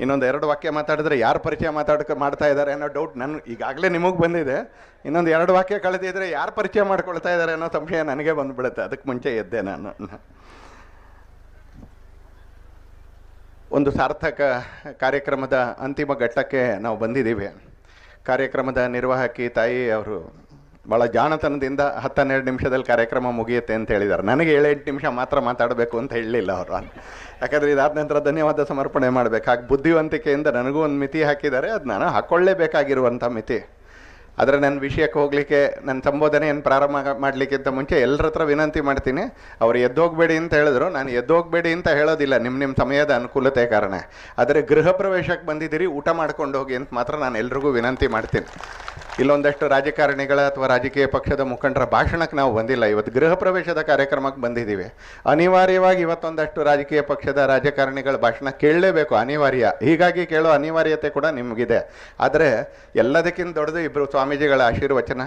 ಇನ್ನೊಂದು 2 ವಾಕ್ಯ ಮಾತಾಡಿದ್ರೆ ಯಾರು ಪರಿಚಯ ಮಾಡ್ತಾ ಇದ್ದಾರೆ ಅನ್ನೋ ಡೌಟ್ ನನ್ನ ಈಗಾಗಲೇ ನಿಮಗೆ ಬಂದಿದೆ. ಇನ್ನೊಂದು 2 ವಾಕ್ಯ ಕಳೆದಿದ್ರೆ ಯಾರು ಪರಿಚಯ ಮಾಡ್ಕೊಳ್ತಾ ಇದ್ದಾರೆ ಅನ್ನೋ ಸಂಶಯ ನನಗೆ ಬಂದುಬಿಡುತ್ತೆ. ಅದಕ್ಕೆ ಮುಂಚೆ ಎದ್ದೆ ನಾನು. ಒಂದು ಸಾರ್ಥಕ ಕಾರ್ಯಕ್ರಮದ ಅಂತಿಮ ಘಟ್ಟಕ್ಕೆ ನಾವು ಬಂದಿದ್ದೀವಿ. ಕಾರ್ಯಕ್ರಮದ ನಿರ್ವಾಹಕಿ ತಾಯಿ ಅವರು ಭಾಳ ಜಾಣತನದಿಂದ 10-12 ನಿಮಿಷದಲ್ಲಿ ಕಾರ್ಯಕ್ರಮ ಮುಗಿಯುತ್ತೆ ಅಂತ ಹೇಳಿದ್ದಾರೆ. ನನಗೆ 7-8 ನಿಮಿಷ ಮಾತ್ರ ಮಾತಾಡಬೇಕು ಅಂತ ಹೇಳಲಿಲ್ಲ ಅವರು. ಯಾಕಂದರೆ ಇದಾದ ನಂತರ ಧನ್ಯವಾದ ಸಮರ್ಪಣೆ ಮಾಡಬೇಕು. ಹಾಗೆ ಬುದ್ಧಿವಂತಿಕೆಯಿಂದ ನನಗೂ ಒಂದು ಮಿತಿ ಹಾಕಿದ್ದಾರೆ, ಅದು ನಾನು ಹಾಕ್ಕೊಳ್ಳೇಬೇಕಾಗಿರುವಂಥ ಮಿತಿ. ಆದರೆ ನನ್ನ ವಿಷಯಕ್ಕೆ ಹೋಗಲಿಕ್ಕೆ, ನನ್ನ ಸಂಬೋಧನೆಯನ್ನು ಪ್ರಾರಂಭ ಮಾಡಲಿಕ್ಕಿಂತ ಮುಂಚೆ ಎಲ್ಲರ ಹತ್ರ ವಿನಂತಿ ಮಾಡ್ತೀನಿ. ಅವರು ಎದ್ದೋಗಬೇಡಿ ಅಂತ ಹೇಳಿದ್ರು. ನಾನು ಎದ್ದೋಗಬೇಡಿ ಅಂತ ಹೇಳೋದಿಲ್ಲ, ನಿಮ್ಮ ಸಮಯದ ಅನುಕೂಲತೆ ಕಾರಣ. ಆದರೆ ಗೃಹ ಪ್ರವೇಶಕ್ಕೆ ಬಂದಿದ್ದೀರಿ, ಊಟ ಮಾಡ್ಕೊಂಡು ಹೋಗಿ ಅಂತ ಮಾತ್ರ ನಾನು ಎಲ್ರಿಗೂ ವಿನಂತಿ ಮಾಡ್ತೀನಿ. ಇಲ್ಲೊಂದಷ್ಟು ರಾಜಕಾರಣಿಗಳ ಅಥವಾ ರಾಜಕೀಯ ಪಕ್ಷದ ಮುಖಂಡರ ಭಾಷಣಕ್ಕೆ ನಾವು ಬಂದಿಲ್ಲ, ಇವತ್ತು ಗೃಹ ಪ್ರವೇಶದ ಕಾರ್ಯಕ್ರಮಕ್ಕೆ ಬಂದಿದ್ದೀವಿ. ಅನಿವಾರ್ಯವಾಗಿ ಇವತ್ತೊಂದಷ್ಟು ರಾಜಕೀಯ ಪಕ್ಷದ ರಾಜಕಾರಣಿಗಳ ಭಾಷಣ ಕೇಳಲೇಬೇಕು, ಅನಿವಾರ್ಯ. ಹೀಗಾಗಿ ಕೇಳೋ ಅನಿವಾರ್ಯತೆ ಕೂಡ ನಿಮಗಿದೆ. ಆದರೆ ಎಲ್ಲದಕ್ಕಿಂತ ದೊಡ್ಡದು ಇಬ್ಬರು ಸ್ವಾಮೀಜಿಗಳ ಆಶೀರ್ವಚನ,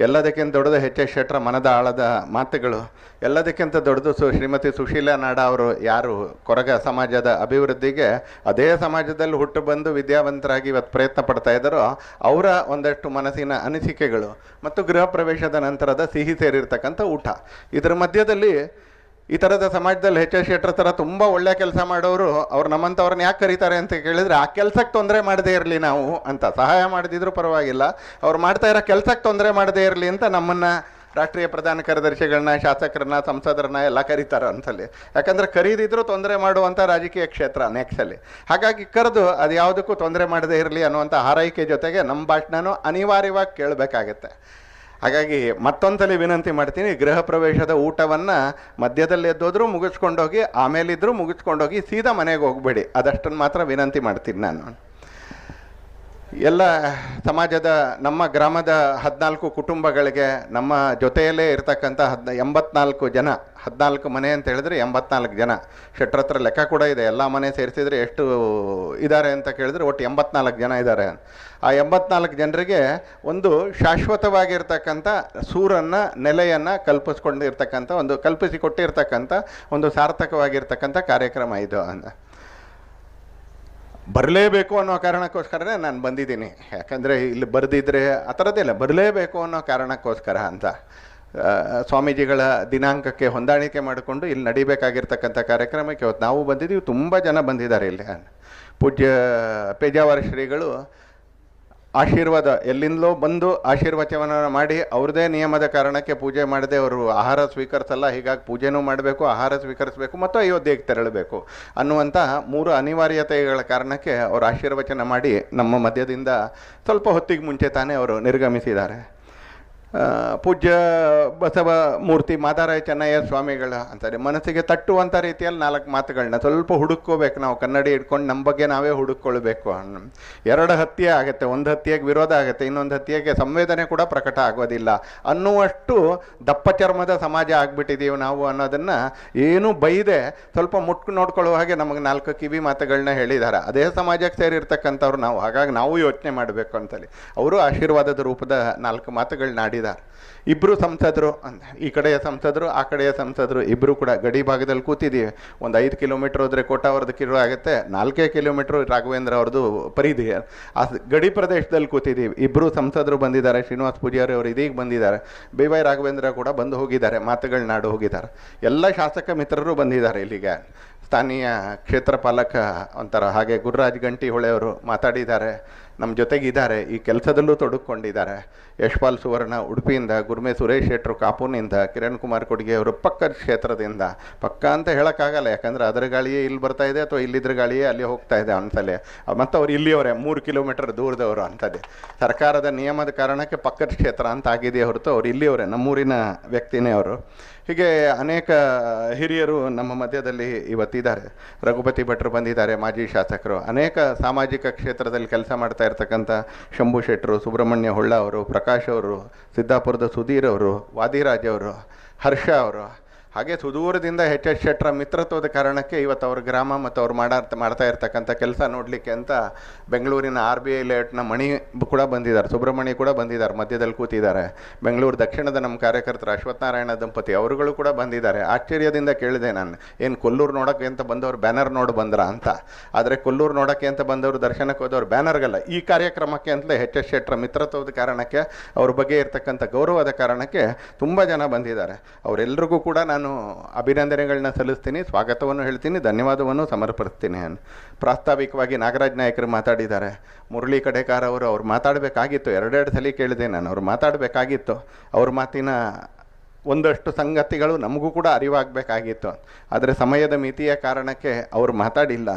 ಎಲ್ಲದಕ್ಕಿಂತ ದೊಡ್ಡದು ಎಚ್ ಎಸ್ ಶೆಟ್ಟರ ಮನದ ಆಳದ ಮಾತುಗಳು, ಎಲ್ಲದಕ್ಕಿಂತ ದೊಡ್ಡದು ಶ್ರೀಮತಿ ಸುಶೀಲಾ ನಾಡ ಅವರು ಯಾರು ಕೊರಗ ಸಮಾಜದ ಅಭಿವೃದ್ಧಿಗೆ ಅದೇ ಸಮಾಜದಲ್ಲಿ ಹುಟ್ಟು ಬಂದು ವಿದ್ಯಾವಂತರಾಗಿ ಇವತ್ತು ಪ್ರಯತ್ನ ಪಡ್ತಾ ಇದ್ದಾರೋ ಅವರ ಒಂದಷ್ಟು ಮನಸ್ಸಿನ ಅನಿಸಿಕೆಗಳು ಮತ್ತು ಗೃಹ ಪ್ರವೇಶದ ನಂತರದ ಸಿಹಿ ಸೇರಿರ್ತಕ್ಕಂಥ ಊಟ. ಇದರ ಮಧ್ಯದಲ್ಲಿ ಈ ಥರದ ಸಮಾಜದಲ್ಲಿ ಎಚ್ ಎಸ್ ಶೆಟ್ಟರ್ ಥರ ತುಂಬ ಒಳ್ಳೆಯ ಕೆಲಸ ಮಾಡೋರು ಅವ್ರು ನಮ್ಮಂಥವ್ರನ್ನ ಯಾಕೆ ಕರೀತಾರೆ ಅಂತ ಕೇಳಿದರೆ, ಆ ಕೆಲಸಕ್ಕೆ ತೊಂದರೆ ಮಾಡದೇ ಇರಲಿ ನಾವು ಅಂತ. ಸಹಾಯ ಮಾಡಿದಿದ್ರು ಪರವಾಗಿಲ್ಲ, ಅವ್ರು ಮಾಡ್ತಾ ಇರೋ ಕೆಲಸಕ್ಕೆ ತೊಂದರೆ ಮಾಡದೇ ಇರಲಿ ಅಂತ ನಮ್ಮನ್ನು ರಾಷ್ಟ್ರೀಯ ಪ್ರಧಾನ ಕಾರ್ಯದರ್ಶಿಗಳನ್ನ, ಶಾಸಕರನ್ನ, ಸಂಸದರನ್ನ ಎಲ್ಲ ಕರೀತಾರೆ ಒಂದ್ಸಲಿ. ಯಾಕಂದರೆ ಕರೀದಿದ್ರು ತೊಂದರೆ ಮಾಡುವಂಥ ರಾಜಕೀಯ ಕ್ಷೇತ್ರ ನೆಕ್ಸಲ್ಲಿ. ಹಾಗಾಗಿ ಕರೆದು ಅದು ಯಾವುದಕ್ಕೂ ತೊಂದರೆ ಮಾಡದೇ ಇರಲಿ ಅನ್ನುವಂಥ ಹಾರೈಕೆ ಜೊತೆಗೆ ನಮ್ಮ ಭಾಷಣನೂ ಅನಿವಾರ್ಯವಾಗಿ ಕೇಳಬೇಕಾಗತ್ತೆ. ಹಾಗಾಗಿ ಮತ್ತೊಂದ್ಸಲಿ ವಿನಂತಿ ಮಾಡ್ತೀನಿ, ಗೃಹ ಪ್ರವೇಶದ ಊಟವನ್ನು ಮಧ್ಯದಲ್ಲಿ ಎದ್ದೋದ್ರೂ ಮುಗಿಸ್ಕೊಂಡೋಗಿ, ಆಮೇಲಿದ್ರೂ ಮುಗಿಸ್ಕೊಂಡೋಗಿ, ಸೀದಾ ಮನೆಗೆ ಹೋಗಬೇಡಿ. ಅದಷ್ಟನ್ನು ಮಾತ್ರ ವಿನಂತಿ ಮಾಡ್ತೀನಿ ನಾನು. ಎಲ್ಲ ಸಮಾಜದ ನಮ್ಮ ಗ್ರಾಮದ 14 ಕುಟುಂಬಗಳಿಗೆ ನಮ್ಮ ಜೊತೆಯಲ್ಲೇ ಇರ್ತಕ್ಕಂಥ 84 ಜನ, 14 ಮನೆ ಅಂತ ಹೇಳಿದ್ರೆ 84 ಜನ. ಶೆಟ್ರ ಹತ್ರ ಲೆಕ್ಕ ಕೂಡ ಇದೆ, ಎಲ್ಲ ಮನೆ ಸೇರಿಸಿದ್ರೆ ಎಷ್ಟು ಇದ್ದಾರೆ ಅಂತ ಕೇಳಿದ್ರೆ ಒಟ್ಟು 84 ಜನ ಇದ್ದಾರೆ. ಆ 84 ಜನರಿಗೆ ಒಂದು ಶಾಶ್ವತವಾಗಿರ್ತಕ್ಕಂಥ ಸೂರನ್ನು, ನೆಲೆಯನ್ನು ಕಲ್ಪಿಸ್ಕೊಂಡಿರ್ತಕ್ಕಂಥ ಕಲ್ಪಿಸಿಕೊಟ್ಟಿರ್ತಕ್ಕಂಥ ಒಂದು ಸಾರ್ಥಕವಾಗಿರ್ತಕ್ಕಂಥ ಕಾರ್ಯಕ್ರಮ ಇದು ಅಂತ. ಬರಲೇಬೇಕು ಅನ್ನೋ ಕಾರಣಕ್ಕೋಸ್ಕರನೇ ನಾನು ಬಂದಿದ್ದೀನಿ. ಯಾಕಂದರೆ ಇಲ್ಲಿ ಬರೆದಿದ್ರೆ ಆ ಥರದ್ದಿಲ್ಲ, ಬರಲೇಬೇಕು ಅನ್ನೋ ಕಾರಣಕ್ಕೋಸ್ಕರ ಅಂತ. ಸ್ವಾಮೀಜಿಗಳ ದಿನಾಂಕಕ್ಕೆ ಹೊಂದಾಣಿಕೆ ಮಾಡಿಕೊಂಡು ಇಲ್ಲಿ ನಡಿಬೇಕಾಗಿರ್ತಕ್ಕಂಥ ಕಾರ್ಯಕ್ರಮಕ್ಕೆ ಇವತ್ತು ನಾವು ಬಂದಿದ್ದೀವಿ. ತುಂಬ ಜನ ಬಂದಿದ್ದಾರೆ ಇಲ್ಲಿ. ಪೂಜ್ಯ ಪೇಜಾವರ ಶ್ರೀಗಳು ಆಶೀರ್ವಾದ ಎಲ್ಲಿಂದಲೋ ಬಂದು ಆಶೀರ್ವಚನವನ್ನು ಮಾಡಿ ಅವ್ರದ್ದೇ ನಿಯಮದ ಕಾರಣಕ್ಕೆ ಪೂಜೆ ಮಾಡದೆ ಅವರು ಆಹಾರ ಸ್ವೀಕರಿಸಲ್ಲ. ಹೀಗಾಗಿ ಪೂಜೆನೂ ಮಾಡಬೇಕು, ಆಹಾರ ಸ್ವೀಕರಿಸಬೇಕು ಮತ್ತು ಅಯೋಧ್ಯೆಗೆ ತೆರಳಬೇಕು ಅನ್ನುವಂಥ 3 ಅನಿವಾರ್ಯತೆಗಳ ಕಾರಣಕ್ಕೆ ಅವರು ಆಶೀರ್ವಚನ ಮಾಡಿ ನಮ್ಮ ಮಧ್ಯದಿಂದ ಸ್ವಲ್ಪ ಹೊತ್ತಿಗೆ ಮುಂಚೆ ತಾನೇ ಅವರು ನಿರ್ಗಮಿಸಿದ್ದಾರೆ. ಪೂಜ್ಯ ಬಸವ ಮೂರ್ತಿ ಮಾದಾರಾಯ ಚೆನ್ನಯ್ಯ ಸ್ವಾಮಿಗಳ ಅಂತಾರೆ ಮನಸ್ಸಿಗೆ ತಟ್ಟುವಂಥ ರೀತಿಯಲ್ಲಿ 4 ಮಾತುಗಳನ್ನ ಸ್ವಲ್ಪ ಹುಡುಕೋಬೇಕು ನಾವು. ಕನ್ನಡಿ ಇಟ್ಕೊಂಡು ನಮ್ಮ ಬಗ್ಗೆ ನಾವೇ ಹುಡುಕೊಳ್ಬೇಕು. 2 ಹತ್ಯೆ ಆಗುತ್ತೆ, ಒಂದು ಹತ್ಯೆಗೆ ವಿರೋಧ ಆಗುತ್ತೆ, ಇನ್ನೊಂದು ಹತ್ಯೆಗೆ ಸಂವೇದನೆ ಕೂಡ ಪ್ರಕಟ ಆಗೋದಿಲ್ಲ ಅನ್ನುವಷ್ಟು ದಪ್ಪ ಚರ್ಮದ ಸಮಾಜ ಆಗ್ಬಿಟ್ಟಿದ್ದೀವಿ ನಾವು ಅನ್ನೋದನ್ನು ಏನು ಬೈದೆ ಸ್ವಲ್ಪ ಮುಟ್ಕು ನೋಡ್ಕೊಳ್ಳೋ ಹಾಗೆ ನಮಗೆ 4 ಕಿವಿ ಮಾತುಗಳನ್ನ ಹೇಳಿದ್ದಾರೆ. ಅದೇ ಸಮಾಜಕ್ಕೆ ಸೇರಿರ್ತಕ್ಕಂಥವ್ರು ನಾವು. ಹಾಗಾಗಿ ನಾವು ಯೋಚನೆ ಮಾಡಬೇಕು ಅಂತೇಳಿ ಅವರು ಆಶೀರ್ವಾದದ ರೂಪದ 4 ಮಾತುಗಳನ್ನ ಆಡಿದ್ದಾರೆ. ಇಬ್ಬರು ಸಂಸದರು, ಈ ಕಡೆಯ ಸಂಸದರು ಆ ಕಡೆಯ ಸಂಸದರು ಇಬ್ಬರು ಕೂಡ ಗಡಿ ಭಾಗದಲ್ಲಿ ಕೂತಿದ್ದೀವಿ. ಒಂದು 5 ಕಿಲೋಮೀಟ್ರ್ ಹೋದರೆ ಕೋಟಾವರದ ಕಿರು ಆಗುತ್ತೆ, 4 ಕಿಲೋಮೀಟ್ರ್ ರಾಘವೇಂದ್ರ ಅವ್ರದ್ದು ಪರಿಧಿ. ಆ ಗಡಿ ಪ್ರದೇಶದಲ್ಲಿ ಕೂತಿದ್ದೀವಿ. ಇಬ್ಬರು ಸಂಸದರು ಬಂದಿದ್ದಾರೆ, ಶ್ರೀನಿವಾಸ ಪೂಜಾರಿ ಅವರು ಇದೀಗ ಬಂದಿದ್ದಾರೆ, BY ರಾಘವೇಂದ್ರ ಕೂಡ ಬಂದು ಹೋಗಿದ್ದಾರೆ, ಮಾತುಗಳನ್ನಾಡು ಹೋಗಿದ್ದಾರೆ. ಎಲ್ಲ ಶಾಸಕ ಮಿತ್ರರು ಬಂದಿದ್ದಾರೆ ಇಲ್ಲಿಗೆ. ಸ್ಥಾನೀಯ ಕ್ಷೇತ್ರ ಪಾಲಕ ಒಂಥರ ಹಾಗೆ ಗುರುರಾಜ್ ಗಂಟಿಹೊಳೆ ಅವರು ಮಾತಾಡಿದ್ದಾರೆ, ನಮ್ಮ ಜೊತೆಗಿದ್ದಾರೆ, ಈ ಕೆಲಸದಲ್ಲೂ ತೊಡಗಿಕೊಂಡಿದ್ದಾರೆ. ಯಶ್ಪಾಲ್ ಸುವರ್ಣ ಉಡುಪಿಯಿಂದ, ಗುರ್ಮೆ ಸುರೇಶ್ ಶೆಟ್ಟರು ಕಾಪುನಿಂದ, ಕಿರಣ್ ಕುಮಾರ್ ಕೊಡ್ಗೆ ಅವರು ಪಕ್ಕದ ಕ್ಷೇತ್ರದಿಂದ. ಪಕ್ಕ ಅಂತ ಹೇಳೋಕ್ಕಾಗಲ್ಲ, ಯಾಕಂದರೆ ಅದರ ಗಾಳಿಯೇ ಇಲ್ಲಿ ಬರ್ತಾ ಇದೆ ಅಥವಾ ಇಲ್ಲಿದ್ರ ಗಾಳಿಯೇ ಅಲ್ಲಿ ಹೋಗ್ತಾ ಇದೆ ಅನ್ಸಲೆ. ಮತ್ತು ಅವ್ರು ಇಲ್ಲಿಯವರೇ 3 ಕಿಲೋಮೀಟರ್ ದೂರದವರು ಅಂತದೆ. ಸರ್ಕಾರದ ನಿಯಮದ ಕಾರಣಕ್ಕೆ ಪಕ್ಕದ ಕ್ಷೇತ್ರ ಅಂತ ಆಗಿದೆ ಹೊರತು ಅವ್ರು ಇಲ್ಲಿಯವರೇ, ನಮ್ಮೂರಿನ ವ್ಯಕ್ತಿನೇ ಅವರು. ಹೀಗೆ ಅನೇಕ ಹಿರಿಯರು ನಮ್ಮ ಮಧ್ಯದಲ್ಲಿ ಇವತ್ತಿದ್ದಾರೆ. ರಘುಪತಿ ಭಟ್ರು ಬಂದಿದ್ದಾರೆ, ಮಾಜಿ ಶಾಸಕರು. ಅನೇಕ ಸಾಮಾಜಿಕ ಕ್ಷೇತ್ರದಲ್ಲಿ ಕೆಲಸ ಮಾಡ್ತಾ ಇರ್ತಕ್ಕಂಥ ಶಂಭು ಶೆಟ್ಟರು, ಸುಬ್ರಹ್ಮಣ್ಯ ಹೊಳ್ಳ ಅವರು, ಪ್ರಕಾಶ್ ಅವರು, ಸಿದ್ದಾಪುರದ ಸುಧೀರ್ ಅವರು, ವಾದಿರಾಜ್ ಅವರು, ಹರ್ಷ ಅವರು, ಹಾಗೆ ಸುದೂರದಿಂದ ಎಚ್ ಎಸ್ ಶೆಟ್ಟರ ಮಿತ್ರತ್ವದ ಕಾರಣಕ್ಕೆ ಇವತ್ತು ಅವ್ರ ಗ್ರಾಮ ಮತ್ತು ಅವ್ರು ಮಾಡ್ತಾ ಇರ್ತಕ್ಕಂಥ ಕೆಲಸ ನೋಡಲಿಕ್ಕೆ ಅಂತ ಬೆಂಗಳೂರಿನ RBI ಲೇಔಟ್ನ ಮಣಿ ಕೂಡ ಬಂದಿದ್ದಾರೆ, ಸುಬ್ರಹ್ಮಣ್ಯ ಕೂಡ ಬಂದಿದ್ದಾರೆ, ಮಧ್ಯದಲ್ಲಿ ಕೂತಿದ್ದಾರೆ. ಬೆಂಗಳೂರು ದಕ್ಷಿಣದ ನಮ್ಮ ಕಾರ್ಯಕರ್ತರು ಅಶ್ವತ್ಥನಾರಾಯಣ ದಂಪತಿ ಅವರುಗಳು ಕೂಡ ಬಂದಿದ್ದಾರೆ. ಆಶ್ಚರ್ಯದಿಂದ ಕೇಳಿದೆ ನಾನು, ಏನು ಕೊಲ್ಲೂರು ನೋಡೋಕ್ಕೆ ಅಂತ ಬಂದವರು ಬ್ಯಾನರ್ ನೋಡಿ ಬಂದ್ರ ಅಂತ. ಆದರೆ ಕೊಲ್ಲೂರು ನೋಡೋಕ್ಕೆ ಅಂತ ಬಂದವರು, ದರ್ಶನಕ್ಕೆ ಹೋದವರು ಬ್ಯಾನರ್ಗಲ್ಲ, ಈ ಕಾರ್ಯಕ್ರಮಕ್ಕೆ ಅಂತಲೇ ಎಚ್ ಎಸ್ ಶೆಟ್ಟರ ಮಿತ್ರತ್ವದ ಕಾರಣಕ್ಕೆ, ಅವ್ರ ಬಗ್ಗೆ ಇರ್ತಕ್ಕಂಥ ಗೌರವದ ಕಾರಣಕ್ಕೆ ತುಂಬ ಜನ ಬಂದಿದ್ದಾರೆ. ಅವರೆಲ್ಲರಿಗೂ ಕೂಡ ನಾನು ಅಭಿನಂದನೆಗಳನ್ನ ಸಲ್ಲಿಸ್ತೀನಿ, ಸ್ವಾಗತವನ್ನು ಹೇಳ್ತೀನಿ, ಧನ್ಯವಾದವನ್ನು ಸಮರ್ಪಿಸ್ತೀನಿ. ಪ್ರಾಸ್ತಾವಿಕವಾಗಿ ನಾಗರಾಜ್ ನಾಯಕರು ಮಾತಾಡಿದ್ದಾರೆ. ಮುರಳಿ ಕಡೇಕಾರ್ ಅವ್ರು ಮಾತಾಡಬೇಕಾಗಿತ್ತು, ಎರಡೆರಡು ಸಲ ಕೇಳಿದೆ ನಾನು, ಅವ್ರು ಮಾತಾಡಬೇಕಾಗಿತ್ತು. ಅವ್ರ ಮಾತಿನ ಒಂದಷ್ಟು ಸಂಗತಿಗಳು ನಮಗೂ ಕೂಡ ಅರಿವಾಗಬೇಕಾಗಿತ್ತು. ಆದರೆ ಸಮಯದ ಮಿತಿಯ ಕಾರಣಕ್ಕೆ ಅವರು ಮಾತಾಡಿಲ್ಲ.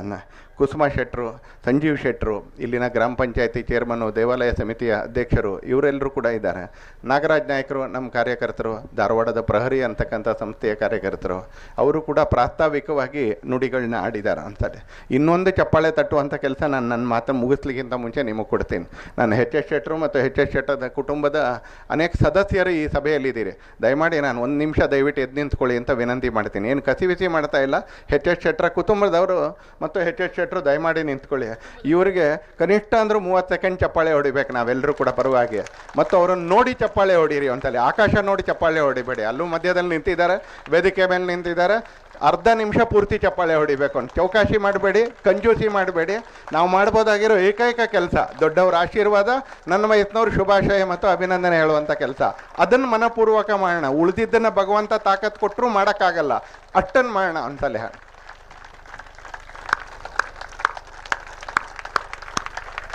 ಕುಸುಮ ಶೆಟ್ಟರು, ಸಂಜೀವ್ ಶೆಟ್ಟರು, ಇಲ್ಲಿನ ಗ್ರಾಮ ಪಂಚಾಯತಿ ಚೇರ್ಮನ್ನು, ದೇವಾಲಯ ಸಮಿತಿಯ ಅಧ್ಯಕ್ಷರು, ಇವರೆಲ್ಲರೂ ಕೂಡ ಇದ್ದಾರೆ. ನಾಗರಾಜ್ ನಾಯಕರು ನಮ್ಮ ಕಾರ್ಯಕರ್ತರು, ಧಾರವಾಡದ ಪ್ರಹರಿ ಅಂತಕ್ಕಂಥ ಸಂಸ್ಥೆಯ ಕಾರ್ಯಕರ್ತರು, ಅವರು ಕೂಡ ಪ್ರಾಸ್ತಾವಿಕವಾಗಿ ನುಡಿಗಳನ್ನ ಆಡಿದ್ದಾರೆ ಅಂತಾರೆ. ಇನ್ನೊಂದು ಚಪ್ಪಾಳೆ ತಟ್ಟುವಂಥ ಕೆಲಸ ನಾನು ನನ್ನ ಮಾತನ್ನು ಮುಗಿಸ್ಲಿಕ್ಕಿಂತ ಮುಂಚೆ ನಿಮಗೆ ಕೊಡ್ತೀನಿ. ನಾನು ಎಚ್ ಎಸ್ ಶೆಟ್ಟರು ಮತ್ತು ಎಚ್ ಎಸ್ ಶೆಟ್ಟರ ಕುಟುಂಬದ ಅನೇಕ ಸದಸ್ಯರು ಈ ಸಭೆಯಲ್ಲಿದ್ದೀರಿ. ದಯಮಾಡಿ ನಾನು ಒಂದು ನಿಮಿಷ ದಯವಿಟ್ಟು ಎದ್ದು ನಿಂತ್ಕೊಳ್ಳಿ ಅಂತ ವಿನಂತಿ ಮಾಡ್ತೀನಿ. ಏನು ಕಸಿವಿಸಿ ಮಾಡ್ತಾ ಇಲ್ಲ. ಎಚ್ ಎಸ್ ಶೆಟ್ಟರ ಕುಟುಂಬದವರು ಮತ್ತು ಎಚ್ ಎಸ್ ಶೆಟ್ಟರು ದಯಮಾಡಿ ನಿಂತ್ಕೊಳ್ಳಿ. ಇವರಿಗೆ ಕನಿಷ್ಠ ಅಂದರೂ 30 ಸೆಕೆಂಡ್ ಚಪ್ಪಾಳೆ ಹೊಡಿಬೇಕು ನಾವೆಲ್ಲರೂ ಕೂಡ ಪರವಾಗಿ. ಮತ್ತು ಅವರನ್ನು ನೋಡಿ ಚಪ್ಪಾಳೆ ಹೊಡೀರಿ ಅಂತಲ್ಲಿ, ಆಕಾಶ ನೋಡಿ ಚಪ್ಪಾಳೆ ಹೊಡಿಬೇಡಿ. ಅಲ್ಲೂ ಮಧ್ಯದಲ್ಲಿ ನಿಂತಿದ್ದಾರೆ, ವೇದಿಕೆ ಮೇಲೆ ನಿಂತಿದ್ದಾರೆ, ಅರ್ಧ ನಿಮಿಷ ಪೂರ್ತಿ ಚಪ್ಪಾಳೆ ಹೊಡಿಬೇಕು ಅಂತ. ಚೌಕಾಶಿ ಮಾಡಬೇಡಿ, ಕಂಜೂಸಿ ಮಾಡಬೇಡಿ. ನಾವು ಮಾಡ್ಬೋದಾಗಿರೋ ಏಕೈಕ ಕೆಲಸ ದೊಡ್ಡವರ ಆಶೀರ್ವಾದ, ನನ್ನ ವಯಸ್ಸಿನವ್ರ ಶುಭಾಶಯ ಮತ್ತು ಅಭಿನಂದನೆ ಹೇಳುವಂಥ ಕೆಲಸ, ಅದನ್ನು ಮನಪೂರ್ವಕ ಮಾಡೋಣ. ಉಳಿದಿದ್ದನ್ನು ಭಗವಂತ ತಾಕತ್ತು ಕೊಟ್ಟರು ಮಾಡೋಕ್ಕಾಗಲ್ಲ, ಅಷ್ಟನ್ನು ಮಾಡೋಣ ಅಂತಲೇ.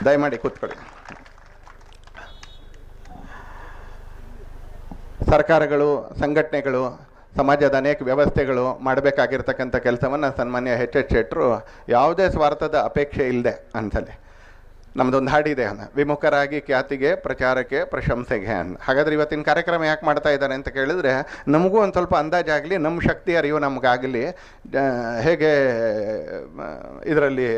ದಯಮಾಡಿ ಕೂತ್ಕೊಳ್ಳಿ. ಸರ್ಕಾರಗಳು, ಸಂಘಟನೆಗಳು, ಸಮಾಜದ ಅನೇಕ ವ್ಯವಸ್ಥೆಗಳು ಮಾಡಬೇಕಾಗಿರ್ತಕ್ಕಂಥ ಕೆಲಸವನ್ನು ಸನ್ಮಾನ್ಯ ಎಚ್ ಎಸ್ ಶೆಟ್ಟರು ಯಾವುದೇ ಸ್ವಾರ್ಥದ ಅಪೇಕ್ಷೆ ಇಲ್ಲದೆ ಅಂತಲೇ, ನಮ್ಮದೊಂದು ಹಾಡಿದೆ, ವಿಮುಖರಾಗಿ ಖ್ಯಾತಿಗೆ, ಪ್ರಚಾರಕ್ಕೆ, ಪ್ರಶಂಸೆಗೆ ಅಂತ. ಹಾಗಾದರೆ ಇವತ್ತಿನ ಕಾರ್ಯಕ್ರಮ ಯಾಕೆ ಮಾಡ್ತಾ ಇದ್ದಾರೆ ಅಂತ ಕೇಳಿದ್ರೆ, ನಮಗೂ ಒಂದು ಸ್ವಲ್ಪ ಅಂದಾಜಾಗಲಿ, ನಮ್ಮ ಶಕ್ತಿ ಅರಿವು ನಮಗಾಗಲಿ. ಹೇಗೆ ಇದರಲ್ಲಿ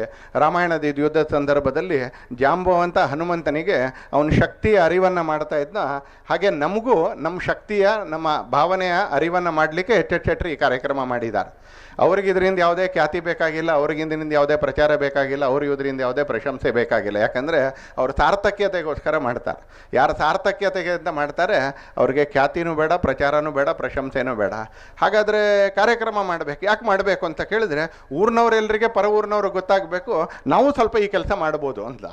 ರಾಮಾಯಣದ ಯುದ್ಧದ ಸಂದರ್ಭದಲ್ಲಿ ಜಾಂಬವಂತ ಹನುಮಂತನಿಗೆ ಅವನ ಶಕ್ತಿಯ ಅರಿವನ್ನು ಮಾಡ್ತಾ ಇದ್ದ ಹಾಗೆ ನಮಗೂ ನಮ್ಮ ಶಕ್ತಿಯ, ನಮ್ಮ ಭಾವನೆಯ ಅರಿವನ್ನು ಮಾಡಲಿಕ್ಕೆ ಎಚ್ ಎಸ್ ಶೆಟ್ಟರು ಈ ಕಾರ್ಯಕ್ರಮ ಮಾಡಿದ್ದಾರೆ. ಅವ್ರಿಗೆ ಇದರಿಂದ ಯಾವುದೇ ಖ್ಯಾತಿ ಬೇಕಾಗಿಲ್ಲ, ಅವ್ರಿಗಿಂದಿನಿಂದ ಯಾವುದೇ ಪ್ರಚಾರ ಬೇಕಾಗಿಲ್ಲ, ಅವ್ರಿಗೆ ಇದರಿಂದ ಯಾವುದೇ ಪ್ರಶಂಸೆ ಬೇಕಾಗಿಲ್ಲ. ಯಾಕಂದರೆ ಅವರು ಸಾರ್ಥಕ್ಯತೆಗೋಸ್ಕರ ಮಾಡ್ತಾರೆ. ಯಾರು ಸಾರ್ಥಕ್ಯತೆಗೆ ಅಂತ ಮಾಡ್ತಾರೆ ಅವ್ರಿಗೆ ಖ್ಯಾತಿನೂ ಬೇಡ, ಪ್ರಚಾರನೂ ಬೇಡ, ಪ್ರಶಂಸೆನೂ ಬೇಡ. ಹಾಗಾದರೆ ಕಾರ್ಯಕ್ರಮ ಮಾಡಬೇಕು, ಯಾಕೆ ಮಾಡಬೇಕು ಅಂತ ಕೇಳಿದ್ರೆ, ಊರಿನವರೆಲ್ಲರಿಗೆ ಪರ ಊರಿನವ್ರಿಗೆ ಗೊತ್ತಾಗಬೇಕು ನಾವು ಸ್ವಲ್ಪ ಈ ಕೆಲಸ ಮಾಡ್ಬೋದು ಅಂತ.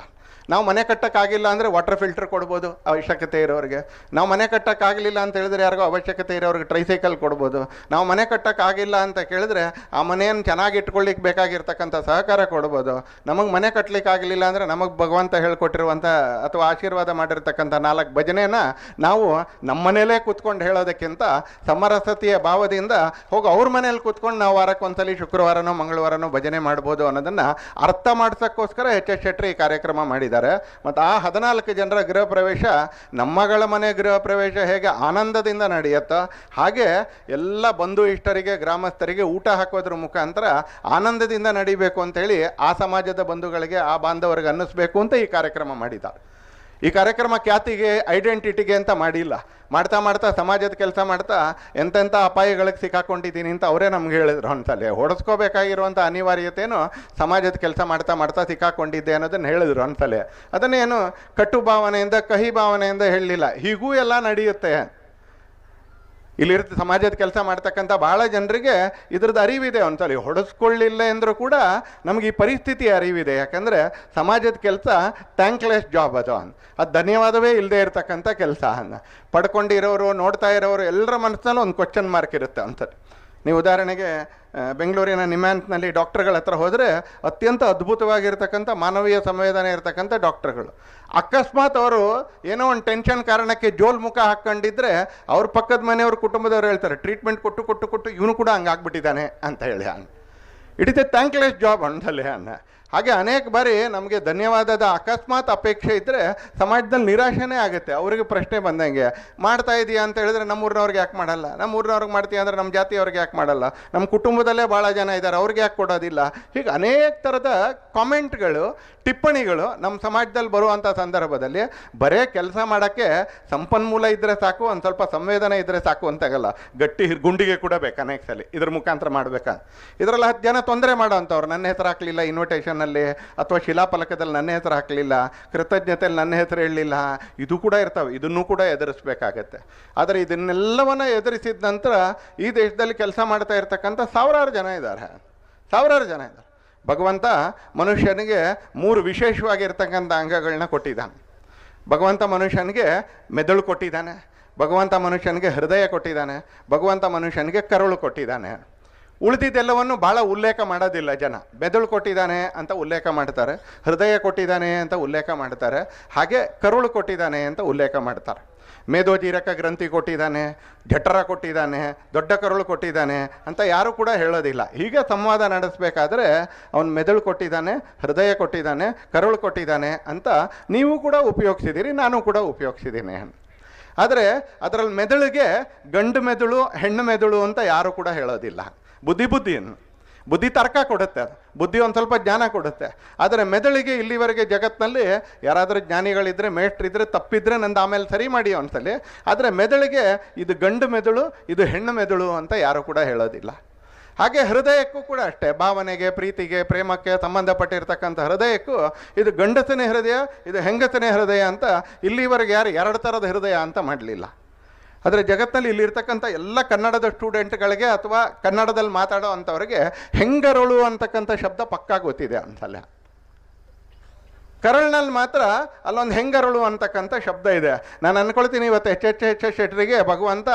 ನಾವು ಮನೆ ಕಟ್ಟೋಕ್ಕಾಗಿಲ್ಲ ಅಂದರೆ ವಾಟರ್ ಫಿಲ್ಟರ್ ಕೊಡ್ಬೋದು ಅವಶ್ಯಕತೆ ಇರೋರಿಗೆ. ನಾವು ಮನೆ ಕಟ್ಟೋಕ್ಕಾಗಲಿಲ್ಲ ಅಂತ ಹೇಳಿದ್ರೆ ಯಾರಿಗೋ ಅವಶ್ಯಕತೆ ಇರೋರಿಗೆ ಟ್ರೈಸೈಕಲ್ ಕೊಡ್ಬೋದು. ನಾವು ಮನೆ ಕಟ್ಟೋಕ್ಕಾಗಿಲ್ಲ ಅಂತ ಕೇಳಿದ್ರೆ ಆ ಮನೆಯನ್ನು ಚೆನ್ನಾಗಿ ಇಟ್ಕೊಳ್ಳಿಕ್ಕೆ ಬೇಕಾಗಿರ್ತಕ್ಕಂಥ ಸಹಕಾರ ಕೊಡ್ಬೋದು. ನಮಗೆ ಮನೆ ಕಟ್ಟಲಿಕ್ಕೆ ಆಗಲಿಲ್ಲ ಅಂದರೆ ನಮಗೆ ಭಗವಂತ ಹೇಳ್ಕೊಟ್ಟಿರುವಂಥ ಅಥವಾ ಆಶೀರ್ವಾದ ಮಾಡಿರ್ತಕ್ಕಂಥ 4 ಭಜನೆಯನ್ನು ನಾವು ನಮ್ಮ ಮನೇಲೇ ಕೂತ್ಕೊಂಡು ಹೇಳೋದಕ್ಕಿಂತ ಸಮರಸತೆಯ ಭಾವದಿಂದ ಹೋಗಿ ಅವ್ರ ಮನೇಲಿ ಕೂತ್ಕೊಂಡು ನಾವು ವಾರಕ್ಕೊಂದ್ಸಲಿ ಶುಕ್ರವಾರನೋ ಮಂಗಳವಾರನೋ ಭಜನೆ ಮಾಡ್ಬೋದು ಅನ್ನೋದನ್ನು ಅರ್ಥ ಮಾಡ್ಸೋಕ್ಕೋಸ್ಕರ ಎಚ್ ಎಸ್ ಶೆಟ್ಟರು ಈ ಕಾರ್ಯಕ್ರಮ ಮಾಡಿದ್ದಾರೆ. ಮತ್ತು ಆ 14 ಜನರ ಗೃಹ ಪ್ರವೇಶ, ನಮ್ಮಗಳ ಮನೆ ಗೃಹ ಪ್ರವೇಶ ಹೇಗೆ ಆನಂದದಿಂದ ನಡೆಯುತ್ತೋ ಹಾಗೆ ಎಲ್ಲ ಬಂಧು ಇಷ್ಟರಿಗೆ, ಗ್ರಾಮಸ್ಥರಿಗೆ ಊಟ ಹಾಕೋದ್ರ ಮುಖಾಂತರ ಆನಂದದಿಂದ ನಡಿಬೇಕು ಅಂತೇಳಿ ಆ ಸಮಾಜದ ಬಂಧುಗಳಿಗೆ, ಆ ಬಾಂಧವರಿಗೆ ಅನ್ನಿಸ್ಬೇಕು ಅಂತ ಈ ಕಾರ್ಯಕ್ರಮ ಮಾಡಿದ್ದಾರೆ. ಈ ಕಾರ್ಯಕ್ರಮ ಖ್ಯಾತಿಗೆ, ಐಡೆಂಟಿಟಿಗೆ ಅಂತ ಮಾಡಿಲ್ಲ. ಮಾಡ್ತಾ ಮಾಡ್ತಾ ಸಮಾಜದ ಕೆಲಸ ಮಾಡ್ತಾ ಎಂತೆಂಥ ಅಪಾಯಗಳಿಗೆ ಸಿಕ್ಕಾಕೊಂಡಿದ್ದೀನಿ ಅಂತ ಅವರೇ ನಮ್ಗೆ ಹೇಳಿದ್ರು. ಒಂದ್ಸಲ ಹೊಡೆಸ್ಕೋಬೇಕಾಗಿರುವಂಥ ಅನಿವಾರ್ಯತೆಯೂ ಸಮಾಜದ ಕೆಲಸ ಮಾಡ್ತಾ ಮಾಡ್ತಾ ಸಿಕ್ಕಾಕೊಂಡಿದ್ದೆ ಅನ್ನೋದನ್ನು ಹೇಳಿದ್ರು ಒಂದ್ಸಲ. ಅದನ್ನೇನು ಕಟು ಭಾವನೆಯಿಂದ, ಕಹಿ ಭಾವನೆಯಿಂದ ಹೇಳಲಿಲ್ಲ, ಹೀಗೂ ಎಲ್ಲ ನಡೆಯುತ್ತೆ. ಇಲ್ಲಿರ್ತ ಸಮಾಜದ ಕೆಲಸ ಮಾಡ್ತಕ್ಕಂಥ ಭಾಳ ಜನರಿಗೆ ಇದ್ರದ್ದು ಅರಿವಿದೆ. ಒಂದ್ಸಲ ಹೊಡೆಸ್ಕೊಳ್ಳಿಲ್ಲ ಅಂದರೂ ಕೂಡ ನಮಗೆ ಈ ಪರಿಸ್ಥಿತಿ ಅರಿವಿದೆ. ಯಾಕಂದರೆ ಸಮಾಜದ ಕೆಲಸ ಥ್ಯಾಂಕ್ಲೆಸ್ ಜಾಬ್ ಅದು ಧನ್ಯವಾದವೇ ಇಲ್ಲದೆ ಇರತಕ್ಕಂಥ ಕೆಲಸ. ಪಡ್ಕೊಂಡಿರೋರು, ನೋಡ್ತಾ ಇರೋರು ಎಲ್ಲರ ಮನಸ್ಸಲ್ಲೂ ಒಂದು ಕ್ವಶನ್ ಮಾರ್ಕ್ ಇರುತ್ತೆ ಅಂತಾರೆ. ನೀವು ಉದಾಹರಣೆಗೆ ಬೆಂಗಳೂರಿನ ನಿಮ್ಯಾನ್ಸ್ನಲ್ಲಿ ಡಾಕ್ಟರ್ಗಳ ಹತ್ರ ಹೋದರೆ ಅತ್ಯಂತ ಅದ್ಭುತವಾಗಿರ್ತಕ್ಕಂಥ ಮಾನವೀಯ ಸಂವೇದನೆ ಇರತಕ್ಕಂಥ ಡಾಕ್ಟರ್ಗಳು. ಅಕಸ್ಮಾತ್ ಅವರು ಏನೋ ಒಂದು ಟೆನ್ಷನ್ ಕಾರಣಕ್ಕೆ ಜೋಲ್ ಮುಖ ಹಾಕ್ಕೊಂಡಿದ್ರೆ ಅವ್ರ ಪಕ್ಕದ ಮನೆಯವ್ರ ಕುಟುಂಬದವ್ರು ಹೇಳ್ತಾರೆ, ಟ್ರೀಟ್ಮೆಂಟ್ ಕೊಟ್ಟು ಇವನು ಕೂಡ ಹಂಗಾಗ್ಬಿಟ್ಟಿದ್ದಾನೆ ಅಂತ ಹೇಳಿ. It is a thankless job ಅಂದಲೆ ಅನ್ನ. ಹಾಗೆ ಅನೇಕ ಬಾರಿ ನಮಗೆ ಧನ್ಯವಾದದ ಅಕಸ್ಮಾತ್ ಅಪೇಕ್ಷೆ ಇದ್ದರೆ ಸಮಾಜದಲ್ಲಿ ನಿರಾಶೆನೇ ಆಗುತ್ತೆ. ಅವರಿಗೆ ಪ್ರಶ್ನೆ ಬಂದಂಗೆ, ಮಾಡ್ತಾ ಇದೆಯಾ ಅಂತ ಹೇಳಿದ್ರೆ ನಮ್ಮೂರಿನವ್ರಿಗೆ ಯಾಕೆ ಮಾಡಲ್ಲ, ನಮ್ಮೂರಿನವ್ರಿಗೆ ಮಾಡ್ತೀಯ ಅಂದರೆ ನಮ್ಮ ಜಾತಿಯವ್ರಿಗೆ ಯಾಕೆ ಮಾಡಲ್ಲ, ನಮ್ಮ ಕುಟುಂಬದಲ್ಲೇ ಭಾಳ ಜನ ಇದ್ದಾರೆ ಅವ್ರಿಗೆ ಯಾಕೆ ಕೊಡೋದಿಲ್ಲ, ಹೀಗೆ ಅನೇಕ ಥರದ ಕಾಮೆಂಟ್ಗಳು, ಟಿಪ್ಪಣಿಗಳು ನಮ್ಮ ಸಮಾಜದಲ್ಲಿ ಬರುವಂಥ ಸಂದರ್ಭದಲ್ಲಿ ಬರೇ ಕೆಲಸ ಮಾಡೋಕ್ಕೆ ಸಂಪನ್ಮೂಲ ಇದ್ದರೆ ಸಾಕು, ಒಂದು ಸ್ವಲ್ಪ ಸಂವೇದನೆ ಇದ್ದರೆ ಸಾಕು ಅಂತಾಗಲ್ಲ, ಗಟ್ಟಿ ಗುಂಡಿಗೆ ಕೂಡ ಬೇಕು ಅನೇಕ ಸಲ ಇದ್ರ ಮುಖಾಂತರ ಮಾಡಬೇಕಾ. ಇದರಲ್ಲಿ 10 ಜನ ತೊಂದರೆ ಮಾಡೋ ಅಂಥವ್ರು, ನನ್ನ ಹೆಸರು ಹಾಕಲಿಲ್ಲ ಇನ್ವಿಟೇಷನಲ್ಲಿ ಅಥವಾ ಶಿಲಾಫಲಕದಲ್ಲಿ ನನ್ನ ಹೆಸರು ಹಾಕಲಿಲ್ಲ, ಕೃತಜ್ಞತೆಯಲ್ಲಿ ನನ್ನ ಹೆಸರು ಹೇಳಲಿಲ್ಲ, ಇದು ಕೂಡ ಇರ್ತವೆ. ಇದನ್ನೂ ಕೂಡ ಎದುರಿಸ್ಬೇಕಾಗತ್ತೆ. ಆದರೆ ಇದನ್ನೆಲ್ಲವನ್ನ ಎದುರಿಸಿದ ನಂತರ ಈ ದೇಶದಲ್ಲಿ ಕೆಲಸ ಮಾಡ್ತಾ ಇರ್ತಕ್ಕಂಥ ಸಾವಿರಾರು ಜನ ಇದ್ದಾರೆ. ಭಗವಂತ ಮನುಷ್ಯನಿಗೆ 3 ವಿಶೇಷವಾಗಿರ್ತಕ್ಕಂಥ ಅಂಗಗಳನ್ನ ಕೊಟ್ಟಿದ್ದಾನೆ. ಭಗವಂತ ಮನುಷ್ಯನಿಗೆ ಮೆದುಳು ಕೊಟ್ಟಿದ್ದಾನೆ, ಭಗವಂತ ಮನುಷ್ಯನಿಗೆ ಹೃದಯ ಕೊಟ್ಟಿದ್ದಾನೆ, ಭಗವಂತ ಮನುಷ್ಯನಿಗೆ ಕರುಳು ಕೊಟ್ಟಿದ್ದಾನೆ. ಉಳಿದಿದ್ದೆಲ್ಲವನ್ನು ಭಾಳ ಉಲ್ಲೇಖ ಮಾಡೋದಿಲ್ಲ ಜನ. ಮೆದುಳು ಕೊಟ್ಟಿದ್ದಾನೆ ಅಂತ ಉಲ್ಲೇಖ ಮಾಡ್ತಾರೆ, ಹೃದಯ ಕೊಟ್ಟಿದ್ದಾನೆ ಅಂತ ಉಲ್ಲೇಖ ಮಾಡ್ತಾರೆ, ಹಾಗೆ ಕರುಳು ಕೊಟ್ಟಿದ್ದಾನೆ ಅಂತ ಉಲ್ಲೇಖ ಮಾಡ್ತಾರೆ. ಮೇದೋಜೀರಕ ಗ್ರಂಥಿ ಕೊಟ್ಟಿದ್ದಾನೆ, ಜಠರ ಕೊಟ್ಟಿದ್ದಾನೆ, ದೊಡ್ಡ ಕರುಳು ಕೊಟ್ಟಿದ್ದಾನೆ ಅಂತ ಯಾರೂ ಕೂಡ ಹೇಳೋದಿಲ್ಲ. ಹೀಗೆ ಸಂವಾದ ನಡೆಸಬೇಕಾದ್ರೆ ಅವನು ಮೆದುಳು ಕೊಟ್ಟಿದ್ದಾನೆ, ಹೃದಯ ಕೊಟ್ಟಿದ್ದಾನೆ, ಕರುಳು ಕೊಟ್ಟಿದ್ದಾನೆ ಅಂತ ನೀವು ಕೂಡ ಉಪಯೋಗಿಸಿದ್ದೀರಿ, ನಾನು ಕೂಡ ಉಪಯೋಗಿಸಿದ್ದೀನಿ. ಆದರೆ ಅದರಲ್ಲಿ ಮೆದುಳಿಗೆ ಗಂಡು ಮೆದುಳು ಹೆಣ್ಣು ಮೆದುಳು ಅಂತ ಯಾರೂ ಕೂಡ ಹೇಳೋದಿಲ್ಲ. ಬುದ್ಧಿ ತರ್ಕ ಕೊಡುತ್ತೆ, ಬುದ್ಧಿ ಒಂದು ಸ್ವಲ್ಪ ಜ್ಞಾನ ಕೊಡುತ್ತೆ. ಆದರೆ ಮೆದುಳಿಗೆ ಇಲ್ಲಿವರೆಗೆ ಜಗತ್ತಿನಲ್ಲಿ ಯಾರಾದರೂ ಜ್ಞಾನಿಗಳಿದ್ದರೆ, ಮೇಷ್ಟ್ರಿದ್ರೆ, ತಪ್ಪಿದ್ರೆ ನಂದು ಆಮೇಲೆ ಸರಿ ಮಾಡಿ ಒಂದ್ಸಲಿ. ಆದರೆ ಮೆದುಳಿಗೆ ಇದು ಗಂಡು ಮೆದುಳು, ಇದು ಹೆಣ್ಣು ಮೆದುಳು ಅಂತ ಯಾರೂ ಕೂಡ ಹೇಳೋದಿಲ್ಲ. ಹಾಗೆ ಹೃದಯಕ್ಕೂ ಕೂಡ ಅಷ್ಟೇ, ಭಾವನೆಗೆ, ಪ್ರೀತಿಗೆ, ಪ್ರೇಮಕ್ಕೆ ಸಂಬಂಧಪಟ್ಟಿರ್ತಕ್ಕಂಥ ಹೃದಯಕ್ಕೂ ಇದು ಗಂಡಸನೇ ಹೃದಯ, ಇದು ಹೆಂಗಸನೇ ಹೃದಯ ಅಂತ ಇಲ್ಲಿವರೆಗೆ ಯಾರು 2 ಥರದ ಹೃದಯ ಅಂತ ಮಾಡಲಿಲ್ಲ. ಆದರೆ ಜಗತ್ತಿನಲ್ಲಿ ಇಲ್ಲಿರ್ತಕ್ಕಂಥ ಎಲ್ಲ ಕನ್ನಡದ ಸ್ಟೂಡೆಂಟ್ಗಳಿಗೆ ಅಥವಾ ಕನ್ನಡದಲ್ಲಿ ಮಾತಾಡೋ ಅಂಥವ್ರಿಗೆ ಹೆಂಗರಳು ಅಂತಕ್ಕಂಥ ಶಬ್ದ ಪಕ್ಕಾ ಗೊತ್ತಿದೆ ಅಂತಲ್ಲ. ಕರಳ್ನಲ್ಲಿ ಮಾತ್ರ ಅಲ್ಲೊಂದು ಹೆಂಗರಳು ಅಂತಕ್ಕಂಥ ಶಬ್ದ ಇದೆ. ನಾನು ಅಂದ್ಕೊಳ್ತೀನಿ ಇವತ್ತು ಎಚ್ ಶೆಟ್ಟರಿಗೆ ಭಗವಂತ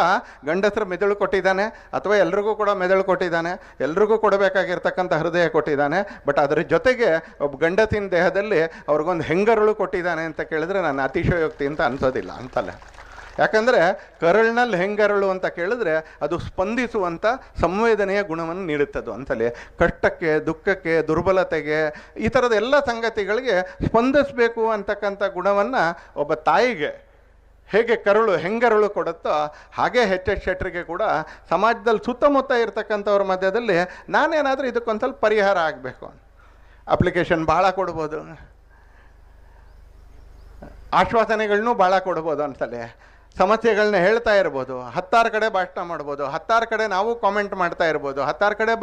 ಗಂಡಸರ ಮೆದುಳು ಕೊಟ್ಟಿದ್ದಾನೆ, ಅಥವಾ ಎಲ್ರಿಗೂ ಕೂಡ ಮೆದುಳು ಕೊಟ್ಟಿದ್ದಾನೆ, ಎಲ್ರಿಗೂ ಕೊಡಬೇಕಾಗಿರ್ತಕ್ಕಂಥ ಹೃದಯ ಕೊಟ್ಟಿದ್ದಾನೆ. ಬಟ್ ಅದರ ಜೊತೆಗೆ ಒಬ್ಬ ಗಂಡಸಿನ ದೇಹದಲ್ಲಿ ಅವ್ರಿಗೊಂದು ಹೆಂಗರಳು ಕೊಟ್ಟಿದ್ದಾನೆ ಅಂತ ಕೇಳಿದ್ರೆ ನಾನು ಅತಿಶಯೋಕ್ತಿ ಅಂತ ಅನ್ಸೋದಿಲ್ಲ ಅಂತಲ್ಲ. ಯಾಕಂದರೆ ಕರಳ್ನಲ್ಲಿ ಹೆಂಗರಳು ಅಂತ ಕೇಳಿದ್ರೆ ಅದು ಸ್ಪಂದಿಸುವಂಥ ಸಂವೇದನೆಯ ಗುಣವನ್ನು ನೀಡುತ್ತದು ಅಂತಲೇ. ಕಷ್ಟಕ್ಕೆ, ದುಃಖಕ್ಕೆ, ದುರ್ಬಲತೆಗೆ, ಈ ಥರದ ಎಲ್ಲ ಸಂಗತಿಗಳಿಗೆ ಸ್ಪಂದಿಸಬೇಕು ಅಂತಕ್ಕಂಥ ಗುಣವನ್ನು ಒಬ್ಬ ತಾಯಿಗೆ ಹೇಗೆ ಹೆಂಗರಳು ಕೊಡುತ್ತೋ ಹಾಗೆ ಎಚ್ ಶೆಟ್ಟರಿಗೆ ಕೂಡ ಸಮಾಜದಲ್ಲಿ ಸುತ್ತಮುತ್ತ ಇರ್ತಕ್ಕಂಥವ್ರ ಮಧ್ಯದಲ್ಲಿ ನಾನೇನಾದರೂ ಇದಕ್ಕೊಂದು ಸ್ವಲ್ಪ ಪರಿಹಾರ ಆಗಬೇಕು. ಅಪ್ಲಿಕೇಶನ್ ಭಾಳ ಕೊಡ್ಬೋದು, ಆಶ್ವಾಸನೆಗಳನ್ನೂ ಭಾಳ ಕೊಡ್ಬೋದು ಅಂತಲೇ, ಸಮಸ್ಯೆಗಳನ್ನ ಹೇಳ್ತಾ ಇರ್ಬೋದು, 10 ಕಡೆ ಭಾಷಣ ಮಾಡ್ಬೋದು, 10 ಕಡೆ ನಾವು ಕಾಮೆಂಟ್ ಮಾಡ್ತಾ ಇರ್ಬೋದು, 10 ಕಡೆ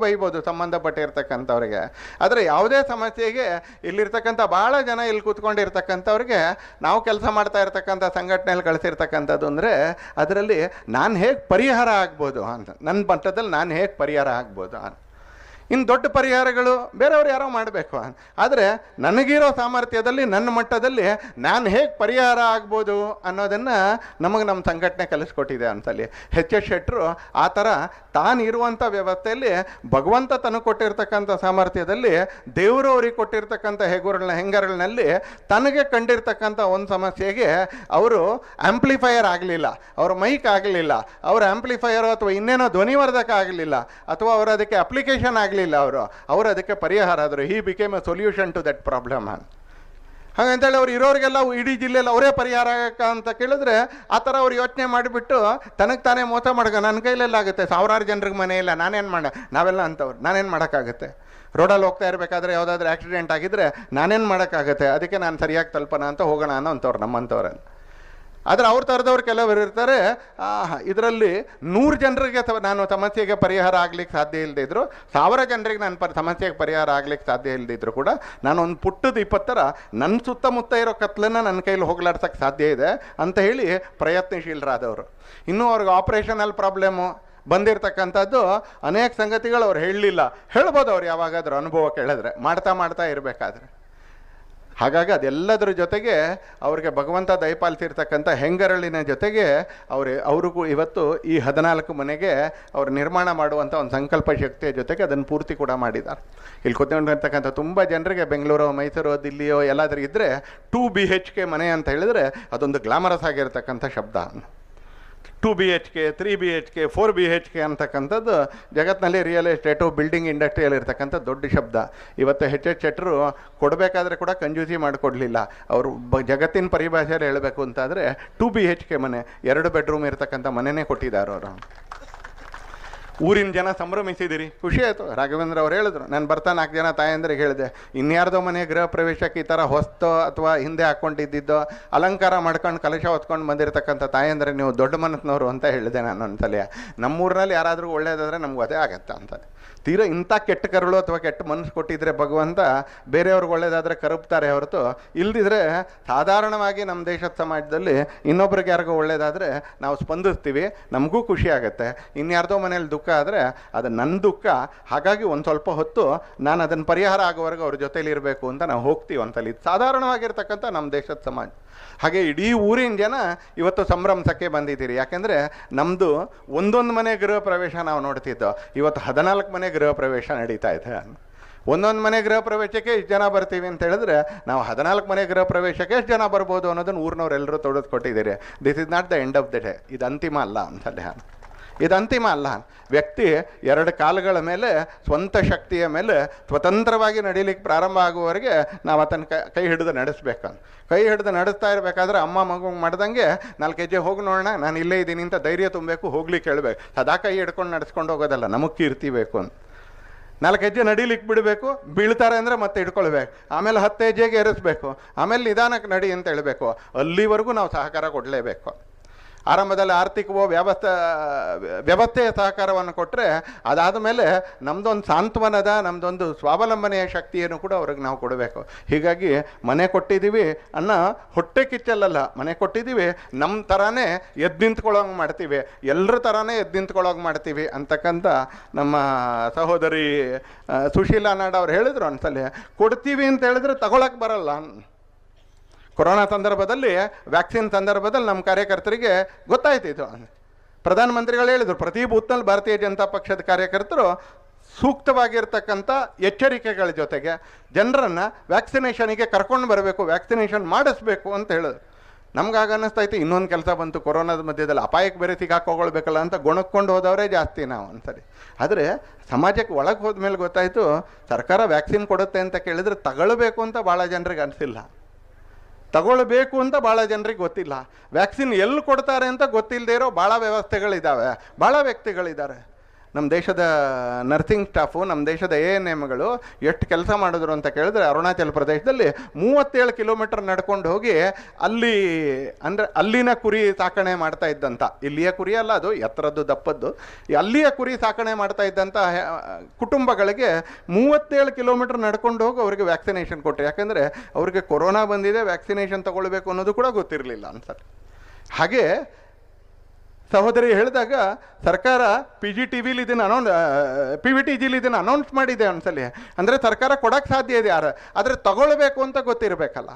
ಬೈಬೋದು ಸಂಬಂಧಪಟ್ಟಿರ್ತಕ್ಕಂಥವ್ರಿಗೆ. ಆದರೆ ಯಾವುದೇ ಸಮಸ್ಯೆಗೆ ಇಲ್ಲಿರ್ತಕ್ಕಂಥ ಭಾಳ ಜನ ಇಲ್ಲಿ ಕೂತ್ಕೊಂಡಿರ್ತಕ್ಕಂಥವ್ರಿಗೆ ನಾವು ಕೆಲಸ ಮಾಡ್ತಾ ಇರ್ತಕ್ಕಂಥ ಸಂಘಟನೆಯಲ್ಲಿ ಕಳಿಸಿರ್ತಕ್ಕಂಥದ್ದು ಅಂದರೆ ಅದರಲ್ಲಿ ನಾನು ಹೇಗೆ ಪರಿಹಾರ ಆಗ್ಬೋದು ಅಂತ, ನನ್ನ ಮಟ್ಟದಲ್ಲಿ ನಾನು ಹೇಗೆ ಪರಿಹಾರ ಆಗ್ಬೋದು ಅಂತ. ಇನ್ನು ದೊಡ್ಡ ಪರಿಹಾರಗಳು ಬೇರೆಯವ್ರು ಯಾರೋ ಮಾಡಬೇಕು. ಆದರೆ ನನಗಿರೋ ಸಾಮರ್ಥ್ಯದಲ್ಲಿ, ನನ್ನ ಮಟ್ಟದಲ್ಲಿ ನಾನು ಹೇಗೆ ಪರಿಹಾರ ಆಗ್ಬೋದು ಅನ್ನೋದನ್ನು ನಮಗೆ ನಮ್ಮ ಸಂಘಟನೆ ಕಲಿಸ್ಕೊಟ್ಟಿದೆ ಅಂತಲ್ಲಿ. ಎಚ್ ಶೆಟ್ಟರು ಆ ಥರ ತಾನಿರುವಂಥ ವ್ಯವಸ್ಥೆಯಲ್ಲಿ ಭಗವಂತ ತನಗೆ ಕೊಟ್ಟಿರ್ತಕ್ಕಂಥ ಸಾಮರ್ಥ್ಯದಲ್ಲಿ ದೇವರು ಅವ್ರಿಗೆ ಕೊಟ್ಟಿರ್ತಕ್ಕಂಥ ಹೆಂಗರಳಿನಲ್ಲಿ ತನಗೆ ಕಂಡಿರ್ತಕ್ಕಂಥ ಒಂದು ಸಮಸ್ಯೆಗೆ ಅವರು ಆ್ಯಂಪ್ಲಿಫೈಯರ್ ಆಗಲಿಲ್ಲ, ಅವ್ರ ಮೈಕ್ ಆಗಲಿಲ್ಲ, ಅವ್ರ ಆ್ಯಂಪ್ಲಿಫೈಯರ್ ಅಥವಾ ಇನ್ನೇನೋ ಧ್ವನಿವರ್ಧಕ ಆಗಲಿಲ್ಲ, ಅಥವಾ ಅವರು ಅದಕ್ಕೆ ಅಪ್ಲಿಕೇಶನ್ ಆಗಲಿಲ್ಲ, ಅವರು ಅದಕ್ಕೆ ಪರಿಹಾರ ಆದರು. He became a solution to that problem. ಹಾಗಂತೇಳಿ ಅವ್ರು ಇರೋರಿಗೆಲ್ಲ ಇಡೀ ಜಿಲ್ಲೆಯಲ್ಲಿ ಅವರೇ ಪರಿಹಾರ ಆಗಕ್ಕ ಅಂತ ಕೇಳಿದ್ರೆ ಆ ಥರ ಅವ್ರು ಯೋಚನೆ ಮಾಡಿಬಿಟ್ಟು ತನಗೆ ತಾನೇ ಮೋಸ ಮಾಡ್ಕೊ, ನನ್ನ ಕೈಲೆಲ್ಲಾಗುತ್ತೆ, 1000 ಜನರಿಗೆ ಮನೆ ಇಲ್ಲ, ನಾವೆಲ್ಲ ಅಂತವ್ರು ನಾನೇನು ಮಾಡೋಕ್ಕಾಗುತ್ತೆ. ರೋಡಲ್ಲಿ ಹೋಗ್ತಾ ಇರಬೇಕಾದ್ರೆ ಯಾವುದಾದ್ರೂ ಆಕ್ಸಿಡೆಂಟ್ ಆಗಿದ್ದರೆ ನಾನೇನು ಮಾಡೋಕ್ಕಾಗುತ್ತೆ, ಅದಕ್ಕೆ ನಾನು ಸರಿಯಾಗಿ ತಲುಪೋಣ ಅಂತ ಹೋಗೋಣ ಅನ್ನೋ ಅಂಥವ್ರು ನಮ್ಮಂಥವ್ರಲ್ಲಿ. ಆದರೆ ಅವ್ರ ಥರದವ್ರು ಕೆಲವರು ಇರ್ತಾರೆ, ಇದರಲ್ಲಿ 100 ಜನರಿಗೆ ನಾನು ಸಮಸ್ಯೆಗೆ ಪರಿಹಾರ ಆಗ್ಲಿಕ್ಕೆ ಸಾಧ್ಯ ಇಲ್ಲದೆ ಇದ್ರು, 1000 ಜನರಿಗೆ ನಾನು ಸಮಸ್ಯೆಗೆ ಪರಿಹಾರ ಆಗ್ಲಿಕ್ಕೆ ಸಾಧ್ಯ ಇಲ್ಲದಿದ್ರು ಕೂಡ ನಾನು ಒಂದು ಪುಟ್ಟದ 20 ನನ್ನ ಸುತ್ತಮುತ್ತ ಇರೋ ಕತ್ಲನ್ನು ನನ್ನ ಕೈಲಿ ಹೋಗ್ಲಾಡ್ಸೋಕ್ಕೆ ಸಾಧ್ಯ ಇದೆ ಅಂತ ಹೇಳಿ ಪ್ರಯತ್ನಶೀಲರಾದವರು. ಇನ್ನೂ ಅವ್ರಿಗೆ ಆಪ್ರೇಷನಲ್ ಪ್ರಾಬ್ಲಮ್ಮು ಬಂದಿರತಕ್ಕಂಥದ್ದು ಅನೇಕ ಸಂಗತಿಗಳು ಅವ್ರು ಹೇಳಲಿಲ್ಲ, ಹೇಳ್ಬೋದು ಅವ್ರು ಯಾವಾಗಾದ್ರೂ ಅನುಭವ ಕೇಳಿದ್ರೆ, ಮಾಡ್ತಾ ಇರಬೇಕಾದ್ರೆ. ಹಾಗಾಗಿ ಜೊತೆಗೆ ಅವ್ರಿಗೆ ಭಗವಂತ ದಯಪಾಲಿಸಿರ್ತಕ್ಕಂಥ ಹೆಂಗರಳಿನ ಜೊತೆಗೆ ಅವ್ರಿಗೂ ಇವತ್ತು ಈ 14 ಮನೆಗೆ ಅವರು ನಿರ್ಮಾಣ ಮಾಡುವಂಥ ಒಂದು ಸಂಕಲ್ಪ ಶಕ್ತಿಯ ಜೊತೆಗೆ ಅದನ್ನು ಪೂರ್ತಿ ಕೂಡ ಮಾಡಿದ್ದಾರೆ. ಇಲ್ಲಿ ಕೂತ್ಕೊಂಡಿರ್ತಕ್ಕಂಥ ತುಂಬ ಜನರಿಗೆ ಬೆಂಗಳೂರು, ಮೈಸೂರು, ದಿಲ್ಲಿಯೋ ಎಲ್ಲಾದರೂ ಇದ್ದರೆ 2 BHK ಮನೆ ಅಂತ ಹೇಳಿದ್ರೆ ಅದೊಂದು ಗ್ಲಾಮರಸ್ ಆಗಿರ್ತಕ್ಕಂಥ ಶಬ್ದ. 2 BHK 3 BHK 4 BHK ಅಂತಕ್ಕಂಥದ್ದು ಜಗತ್ತಿನಲ್ಲಿ ರಿಯಲ್ ಎಸ್ಟೇಟು ಬಿಲ್ಡಿಂಗ್ ಇಂಡಸ್ಟ್ರಿಯಲ್ಲಿ ಇರ್ತಕ್ಕಂಥ ದೊಡ್ಡ ಶಬ್ದ. ಇವತ್ತು ಎಚ್ ಎಚ್ ಶೆಟ್ಟರು ಕೊಡಬೇಕಾದ್ರೆ ಕೂಡ ಕಂಜೂಸಿ ಮಾಡಿಕೊಡ್ಲಿಲ್ಲ. ಅವರು ಜಗತ್ತಿನ ಪರಿಭಾಷೆಯಲ್ಲಿ ಹೇಳಬೇಕು ಅಂತಾದರೆ 2 BHK ಮನೆ, 2 ಬೆಡ್ರೂಮ್ ಇರ್ತಕ್ಕಂಥ ಮನೆಯೇ ಕೊಟ್ಟಿದ್ದಾರೆ ಅವರು. ಊರಿನ ಜನ ಸಂಭ್ರಮಿಸಿದಿರಿ, ಖುಷಿ ಆಯಿತು. ರಾಘವೇಂದ್ರ ಅವ್ರು ಹೇಳಿದ್ರು, ನಾನು ಬರ್ತಾ 4 ಜನ ತಾಯಂದ್ರಿಗೆ ಹೇಳಿದೆ, ಇನ್ಯಾರ್ದೋ ಮನೆ ಗೃಹ ಪ್ರವೇಶಕ್ಕೆ ಈ ಥರ ಹೊಸ್ತೋ ಅಥವಾ ಹಿಂದೆ ಹಾಕ್ಕೊಂಡಿದ್ದೋ ಅಲಂಕಾರ ಮಾಡ್ಕೊಂಡು ಕಲಶ ಹೊತ್ಕೊಂಡು ಬಂದಿರತಕ್ಕಂಥ ತಾಯಂದ್ರೆ ನೀವು ದೊಡ್ಡ ಮನಸ್ಸಿನವರು ಅಂತ ಹೇಳಿದೆ ನಾನು ಒಂದ್ಸಲ. ನಮ್ಮೂರಿನಲ್ಲಿ ಯಾರಾದರೂ ಒಳ್ಳೇದಾದರೆ ನಮ್ಗೆ ಅದೇ ಆಗತ್ತೆ ಅಂತ. ತೀರಾ ಇಂಥ ಕೆಟ್ಟ ಕರುಳು ಅಥವಾ ಕೆಟ್ಟ ಮನಸ್ಸು ಕೊಟ್ಟಿದ್ರೆ ಭಗವಂತ ಬೇರೆಯವ್ರಿಗೆ ಒಳ್ಳೇದಾದರೆ ಕರುಪ್ತಾರೆ ಹೊರತು, ಇಲ್ದಿದ್ರೆ ಸಾಧಾರಣವಾಗಿ ನಮ್ಮ ದೇಶದ ಸಮಾಜದಲ್ಲಿ ಇನ್ನೊಬ್ರಿಗೆ ಯಾರಿಗೂ ಒಳ್ಳೇದಾದರೆ ನಾವು ಸ್ಪಂದಿಸ್ತೀವಿ, ನಮಗೂ ಖುಷಿ ಆಗುತ್ತೆ. ಇನ್ಯಾರ್ದೋ ಮನೇಲಿ ದುಃಖ ಆದರೆ ಅದು ನನ್ನ ದುಃಖ, ಹಾಗಾಗಿ ಒಂದು ಸ್ವಲ್ಪ ಹೊತ್ತು ನಾನು ಅದನ್ನು ಪರಿಹಾರ ಆಗೋವರೆಗೂ ಅವ್ರ ಜೊತೇಲಿ ಇರಬೇಕು ಅಂತ ನಾವು ಹೋಗ್ತೀವಿ ಅಂತಲ್ಲಿ. ಇದು ಸಾಧಾರಣವಾಗಿರ್ತಕ್ಕಂಥ ನಮ್ಮ ದೇಶದ ಸಮಾಜ. ಹಾಗೆ ಇಡೀ ಊರಿನ ಜನ ಇವತ್ತು ಸಂಭ್ರಮಿಸಕ್ಕೆ ಬಂದಿದ್ದೀರಿ. ಯಾಕೆಂದರೆ ನಮ್ಮದು ಒಂದೊಂದು ಮನೆ ಗೃಹ ಪ್ರವೇಶ ನಾವು ನೋಡ್ತಿದ್ದೋ, ಇವತ್ತು 14 ಮನೆ ಗೃಹ ಪ್ರವೇಶ ನಡೀತಾ ಇದೆ. ಒಂದೊಂದು ಮನೆ ಗೃಹ ಪ್ರವೇಶಕ್ಕೆ ಎಷ್ಟು ಜನ ಬರ್ತೀವಿ ಅಂತ ಹೇಳಿದ್ರೆ, ನಾವು 14 ಮನೆ ಗೃಹ ಪ್ರವೇಶಕ್ಕೆ ಎಷ್ಟು ಜನ ಬರ್ಬೋದು ಅನ್ನೋದನ್ನು ಊರಿನವರೆಲ್ಲರೂ ತೊಡೆದುಕೊಟ್ಟಿದ್ದೀರಿ. This is not the end of the day. ಇದು ಅಂತಿಮ ಅಲ್ಲ ಅಂತಲೇ, ಇದು ಅಂತಿಮ ಅಲ್ಲ. ವ್ಯಕ್ತಿ 2 ಕಾಲುಗಳ ಮೇಲೆ, ಸ್ವಂತ ಶಕ್ತಿಯ ಮೇಲೆ ಸ್ವತಂತ್ರವಾಗಿ ನಡೀಲಿಕ್ಕೆ ಪ್ರಾರಂಭ ಆಗುವವರೆಗೆ ನಾವು ಆತನ ಕೈ ಹಿಡಿದು ನಡೆಸ್ಬೇಕು. ಕೈ ಹಿಡಿದು ನಡೆಸ್ತಾ ಇರಬೇಕಾದ್ರೆ ಅಮ್ಮ ಮಗು ಮಾಡ್ದಂಗೆ 4 ಹೆಜ್ಜೆ ಹೋಗಿ ನೋಡೋಣ, ನಾನು ಇಲ್ಲೇ ಇದ್ದೀನಿ ಅಂತ ಧೈರ್ಯ ತುಂಬಬೇಕು, ಹೋಗ್ಲಿಕ್ಕೆ ಹೇಳ್ಬೇಕು. ಸದಾ ಕೈ ಹಿಡ್ಕೊಂಡು ನಡೆಸ್ಕೊಂಡು ಹೋಗೋದಲ್ಲ, ನಮಗೆ ಕೀರ್ತಿ ಬೇಕು ಅಂತ. 4 ಹೆಜ್ಜೆ ನಡೀಲಿಕ್ಕೆ ಬಿಡಬೇಕು, ಬೀಳ್ತಾರೆ ಅಂದರೆ ಮತ್ತೆ ಇಟ್ಕೊಳ್ಬೇಕು, ಆಮೇಲೆ 10 ಹೆಜ್ಜೆಗೆ ಏರಿಸ್ಬೇಕು, ಆಮೇಲೆ ನಿಧಾನಕ್ಕೆ ನಡಿ ಅಂತ ಹೇಳಬೇಕು. ಅಲ್ಲಿವರೆಗೂ ನಾವು ಸಹಕಾರ ಕೊಡಲೇಬೇಕು. ಆರಂಭದಲ್ಲಿ ಆರ್ಥಿಕವೋ ವ್ಯವಸ್ಥೆಯ ಸಹಕಾರವನ್ನು ಕೊಟ್ಟರೆ, ಅದಾದ ಮೇಲೆ ನಮ್ಮದೊಂದು ಸಾಂತ್ವನದ, ನಮ್ಮದೊಂದು ಸ್ವಾವಲಂಬನೆಯ ಶಕ್ತಿಯನ್ನು ಕೂಡ ಅವ್ರಿಗೆ ನಾವು ಕೊಡಬೇಕು. ಹೀಗಾಗಿ ಮನೆ ಕೊಟ್ಟಿದ್ದೀವಿ ಅನ್ನೋ ಹೊಟ್ಟೆ ಕಿಚ್ಚಲ್ಲ, ಮನೆ ಕೊಟ್ಟಿದ್ದೀವಿ ನಮ್ಮ ಥರನೇ ಎದ್ದು ನಿಂತ್ಕೊಳ್ಳೋಂಗೆ ಮಾಡ್ತೀವಿ, ಎಲ್ಲರ ಥರನೇ ಎದ್ದು ನಿಂತ್ಕೊಳ್ಳೋಂಗೆ ಮಾಡ್ತೀವಿ ಅಂತಕ್ಕಂಥ ನಮ್ಮ ಸಹೋದರಿ ಸುಶೀಲಾ ನಾಡ್ ಅವ್ರು ಹೇಳಿದ್ರು ಒಂದ್ಸಲ. ಕೊಡ್ತೀವಿ ಅಂತ ಹೇಳಿದ್ರೆ ತಗೊಳಕ್ಕೆ ಬರಲ್ಲ. ಕೊರೋನಾ ಸಂದರ್ಭದಲ್ಲಿ, ವ್ಯಾಕ್ಸಿನ್ ಸಂದರ್ಭದಲ್ಲಿ ನಮ್ಮ ಕಾರ್ಯಕರ್ತರಿಗೆ ಗೊತ್ತಾಯ್ತಿತ್ತು. ಪ್ರಧಾನಮಂತ್ರಿಗಳು ಹೇಳಿದರು, ಪ್ರತಿ ಬೂತ್ನಲ್ಲಿ ಭಾರತೀಯ ಜನತಾ ಪಕ್ಷದ ಕಾರ್ಯಕರ್ತರು ಸೂಕ್ತವಾಗಿರ್ತಕ್ಕಂಥ ಎಚ್ಚರಿಕೆಗಳ ಜೊತೆಗೆ ಜನರನ್ನು ವ್ಯಾಕ್ಸಿನೇಷನಿಗೆ ಕರ್ಕೊಂಡು ಬರಬೇಕು, ವ್ಯಾಕ್ಸಿನೇಷನ್ ಮಾಡಿಸ್ಬೇಕು ಅಂತ ಹೇಳಿದ್ರು. ನಮ್ಗಾಗ ಅನ್ನಿಸ್ತಾ ಇತ್ತು ಇನ್ನೊಂದು ಕೆಲಸ ಬಂತು ಕೊರೋನಾದ ಮಧ್ಯದಲ್ಲಿ, ಅಪಾಯಕ್ಕೆ ಬೇರೆ ಸಿಗಾಕೋಗೊಳ್ಬೇಕಲ್ಲ ಅಂತ ಗೊಣಕ್ಕೊಂಡು ಹೋದವರೇ ಜಾಸ್ತಿ ನಾವು ಒಂದ್ಸರಿ. ಆದರೆ ಸಮಾಜಕ್ಕೆ ಒಳಗೆ ಹೋದ್ಮೇಲೆ ಗೊತ್ತಾಯಿತು, ಸರ್ಕಾರ ವ್ಯಾಕ್ಸಿನ್ ಕೊಡುತ್ತೆ ಅಂತ ಕೇಳಿದರೆ ತಗೊಳ್ಬೇಕು ಅಂತ ಭಾಳ ಜನರಿಗೆ ಅನಿಸಿಲ್ಲ, ತಗೊಳ್ಬೇಕು ಅಂತ ಭಾಳ ಜನರಿಗೆ ಗೊತ್ತಿಲ್ಲ. ವ್ಯಾಕ್ಸಿನ್ ಎಲ್ಲಿ ಕೊಡ್ತಾರೆ ಅಂತ ಗೊತ್ತಿಲ್ಲದೆ ಇರೋ ಭಾಳ ವ್ಯವಸ್ಥೆಗಳಿದ್ದಾವೆ, ಭಾಳ ವ್ಯಕ್ತಿಗಳಿದ್ದಾರೆ. ನಮ್ಮ ದೇಶದ ನರ್ಸಿಂಗ್ ಸ್ಟಾಫು, ನಮ್ಮ ದೇಶದ ANMಗಳು ಎಷ್ಟು ಕೆಲಸ ಮಾಡಿದ್ರು ಅಂತ ಕೇಳಿದ್ರೆ, ಅರುಣಾಚಲ ಪ್ರದೇಶದಲ್ಲಿ 37 ಕಿಲೋಮೀಟರ್ ನಡ್ಕೊಂಡು ಹೋಗಿ ಅಲ್ಲಿ, ಅಂದರೆ ಅಲ್ಲಿನ ಕುರಿ ಸಾಕಣೆ ಮಾಡ್ತಾ ಇದ್ದಂಥ, ಇಲ್ಲಿಯ ಕುರಿ ಅಲ್ಲ, ಅದು ಎತ್ತರದ್ದು ದಪ್ಪದ್ದು, ಅಲ್ಲಿಯ ಕುರಿ ಸಾಕಣೆ ಮಾಡ್ತಾ ಇದ್ದಂಥ ಕುಟುಂಬಗಳಿಗೆ 37 ಕಿಲೋಮೀಟರ್ ನಡ್ಕೊಂಡು ಹೋಗಿ ಅವರಿಗೆ ವ್ಯಾಕ್ಸಿನೇಷನ್ ಕೊಟ್ಟರು. ಯಾಕೆಂದರೆ ಅವ್ರಿಗೆ ಕೊರೋನಾ ಬಂದಿದೆ, ವ್ಯಾಕ್ಸಿನೇಷನ್ ತಗೊಳ್ಬೇಕು ಅನ್ನೋದು ಕೂಡ ಗೊತ್ತಿರಲಿಲ್ಲ ಅನ್ಸತ್ತೆ. ಹಾಗೆ ಸಹೋದರಿ ಹೇಳಿದಾಗ ಸರ್ಕಾರ PGTVಲಿ ಇದನ್ನು PVTGಲಿ ಇದನ್ನು ಅನೌನ್ಸ್ ಮಾಡಿದೆ ಒಂದ್ಸಲಿ. ಅಂದರೆ ಸರ್ಕಾರ ಕೊಡೋಕ್ಕೆ ಸಾಧ್ಯ ಇದೆ ಯಾರು, ಆದರೆ ತಗೊಳ್ಬೇಕು ಅಂತ ಗೊತ್ತಿರಬೇಕಲ್ಲ.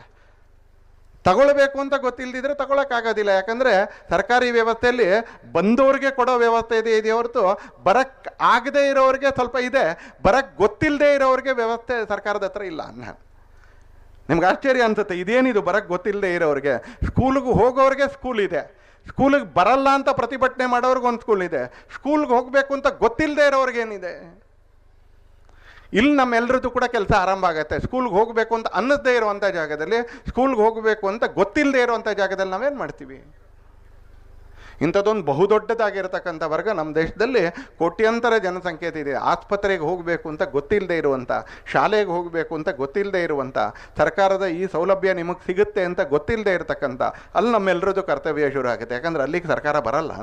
ತಗೊಳ್ಬೇಕು ಅಂತ ಗೊತ್ತಿಲ್ಲದಿದ್ರೆ ತಗೊಳಕ್ಕಾಗೋದಿಲ್ಲ. ಯಾಕಂದರೆ ಸರ್ಕಾರಿ ವ್ಯವಸ್ಥೆಯಲ್ಲಿ ಬಂದವ್ರಿಗೆ ಕೊಡೋ ವ್ಯವಸ್ಥೆ ಇದೆ ಹೊರತು ಬರಕ್ಕೆ ಆಗದೇ ಇರೋರಿಗೆ ಸ್ವಲ್ಪ ಇದೆ, ಬರಕ್ಕೆ ಗೊತ್ತಿಲ್ಲದೆ ಇರೋರಿಗೆ ವ್ಯವಸ್ಥೆ ಸರ್ಕಾರದ ಹತ್ರ ಇಲ್ಲ. ನಿಮ್ಗೆ ಆಶ್ಚರ್ಯ ಅನ್ಸುತ್ತೆ, ಇದೇನಿದು ಬರಕ್ಕೆ ಗೊತ್ತಿಲ್ಲದೆ ಇರೋರಿಗೆ. ಸ್ಕೂಲಿಗೆ ಹೋಗೋರಿಗೆ ಸ್ಕೂಲ್ ಇದೆ, ಸ್ಕೂಲಿಗೆ ಬರಲ್ಲ ಅಂತ ಪ್ರತಿಭಟನೆ ಮಾಡೋರ್ಗೆ ಒಂದು ಸ್ಕೂಲ್ ಇದೆ, ಸ್ಕೂಲ್ಗೆ ಹೋಗಬೇಕು ಅಂತ ಗೊತ್ತಿಲ್ಲದೆ ಇರೋರಿಗೇನಿದೆ. ಇಲ್ಲಿ ನಮ್ಮೆಲ್ಲರದ್ದು ಕೂಡ ಕೆಲಸ ಆರಂಭ ಆಗುತ್ತೆ. ಸ್ಕೂಲ್ಗೆ ಹೋಗಬೇಕು ಅಂತ ಅನ್ನಿಸದೇ ಇರುವಂಥ ಜಾಗದಲ್ಲಿ, ಸ್ಕೂಲ್ಗೆ ಹೋಗಬೇಕು ಅಂತ ಗೊತ್ತಿಲ್ಲದೆ ಇರುವಂಥ ಜಾಗದಲ್ಲಿ ನಾವೇನು ಮಾಡ್ತೀವಿ? ಇಂಥದ್ದೊಂದು ಬಹುದೊಡ್ಡದಾಗಿರ್ತಕ್ಕಂಥ ವರ್ಗ ನಮ್ಮ ದೇಶದಲ್ಲಿ ಕೋಟ್ಯಂತರ ಜನಸಂಖ್ಯೆ ಇದೆ. ಆಸ್ಪತ್ರೆಗೆ ಹೋಗಬೇಕು ಅಂತ ಗೊತ್ತಿಲ್ಲದೆ ಇರುವಂಥ, ಶಾಲೆಗೆ ಹೋಗಬೇಕು ಅಂತ ಗೊತ್ತಿಲ್ಲದೆ ಇರುವಂಥ, ಸರ್ಕಾರದ ಈ ಸೌಲಭ್ಯ ನಿಮಗೆ ಸಿಗುತ್ತೆ ಅಂತ ಗೊತ್ತಿಲ್ಲದೆ ಇರತಕ್ಕಂಥ, ಅಲ್ಲಿ ನಮ್ಮೆಲ್ಲರದ್ದು ಕರ್ತವ್ಯ ಶುರು ಆಗುತ್ತೆ. ಯಾಕಂದ್ರೆ ಅಲ್ಲಿಗೆ ಸರ್ಕಾರ ಬರಲ್ಲ.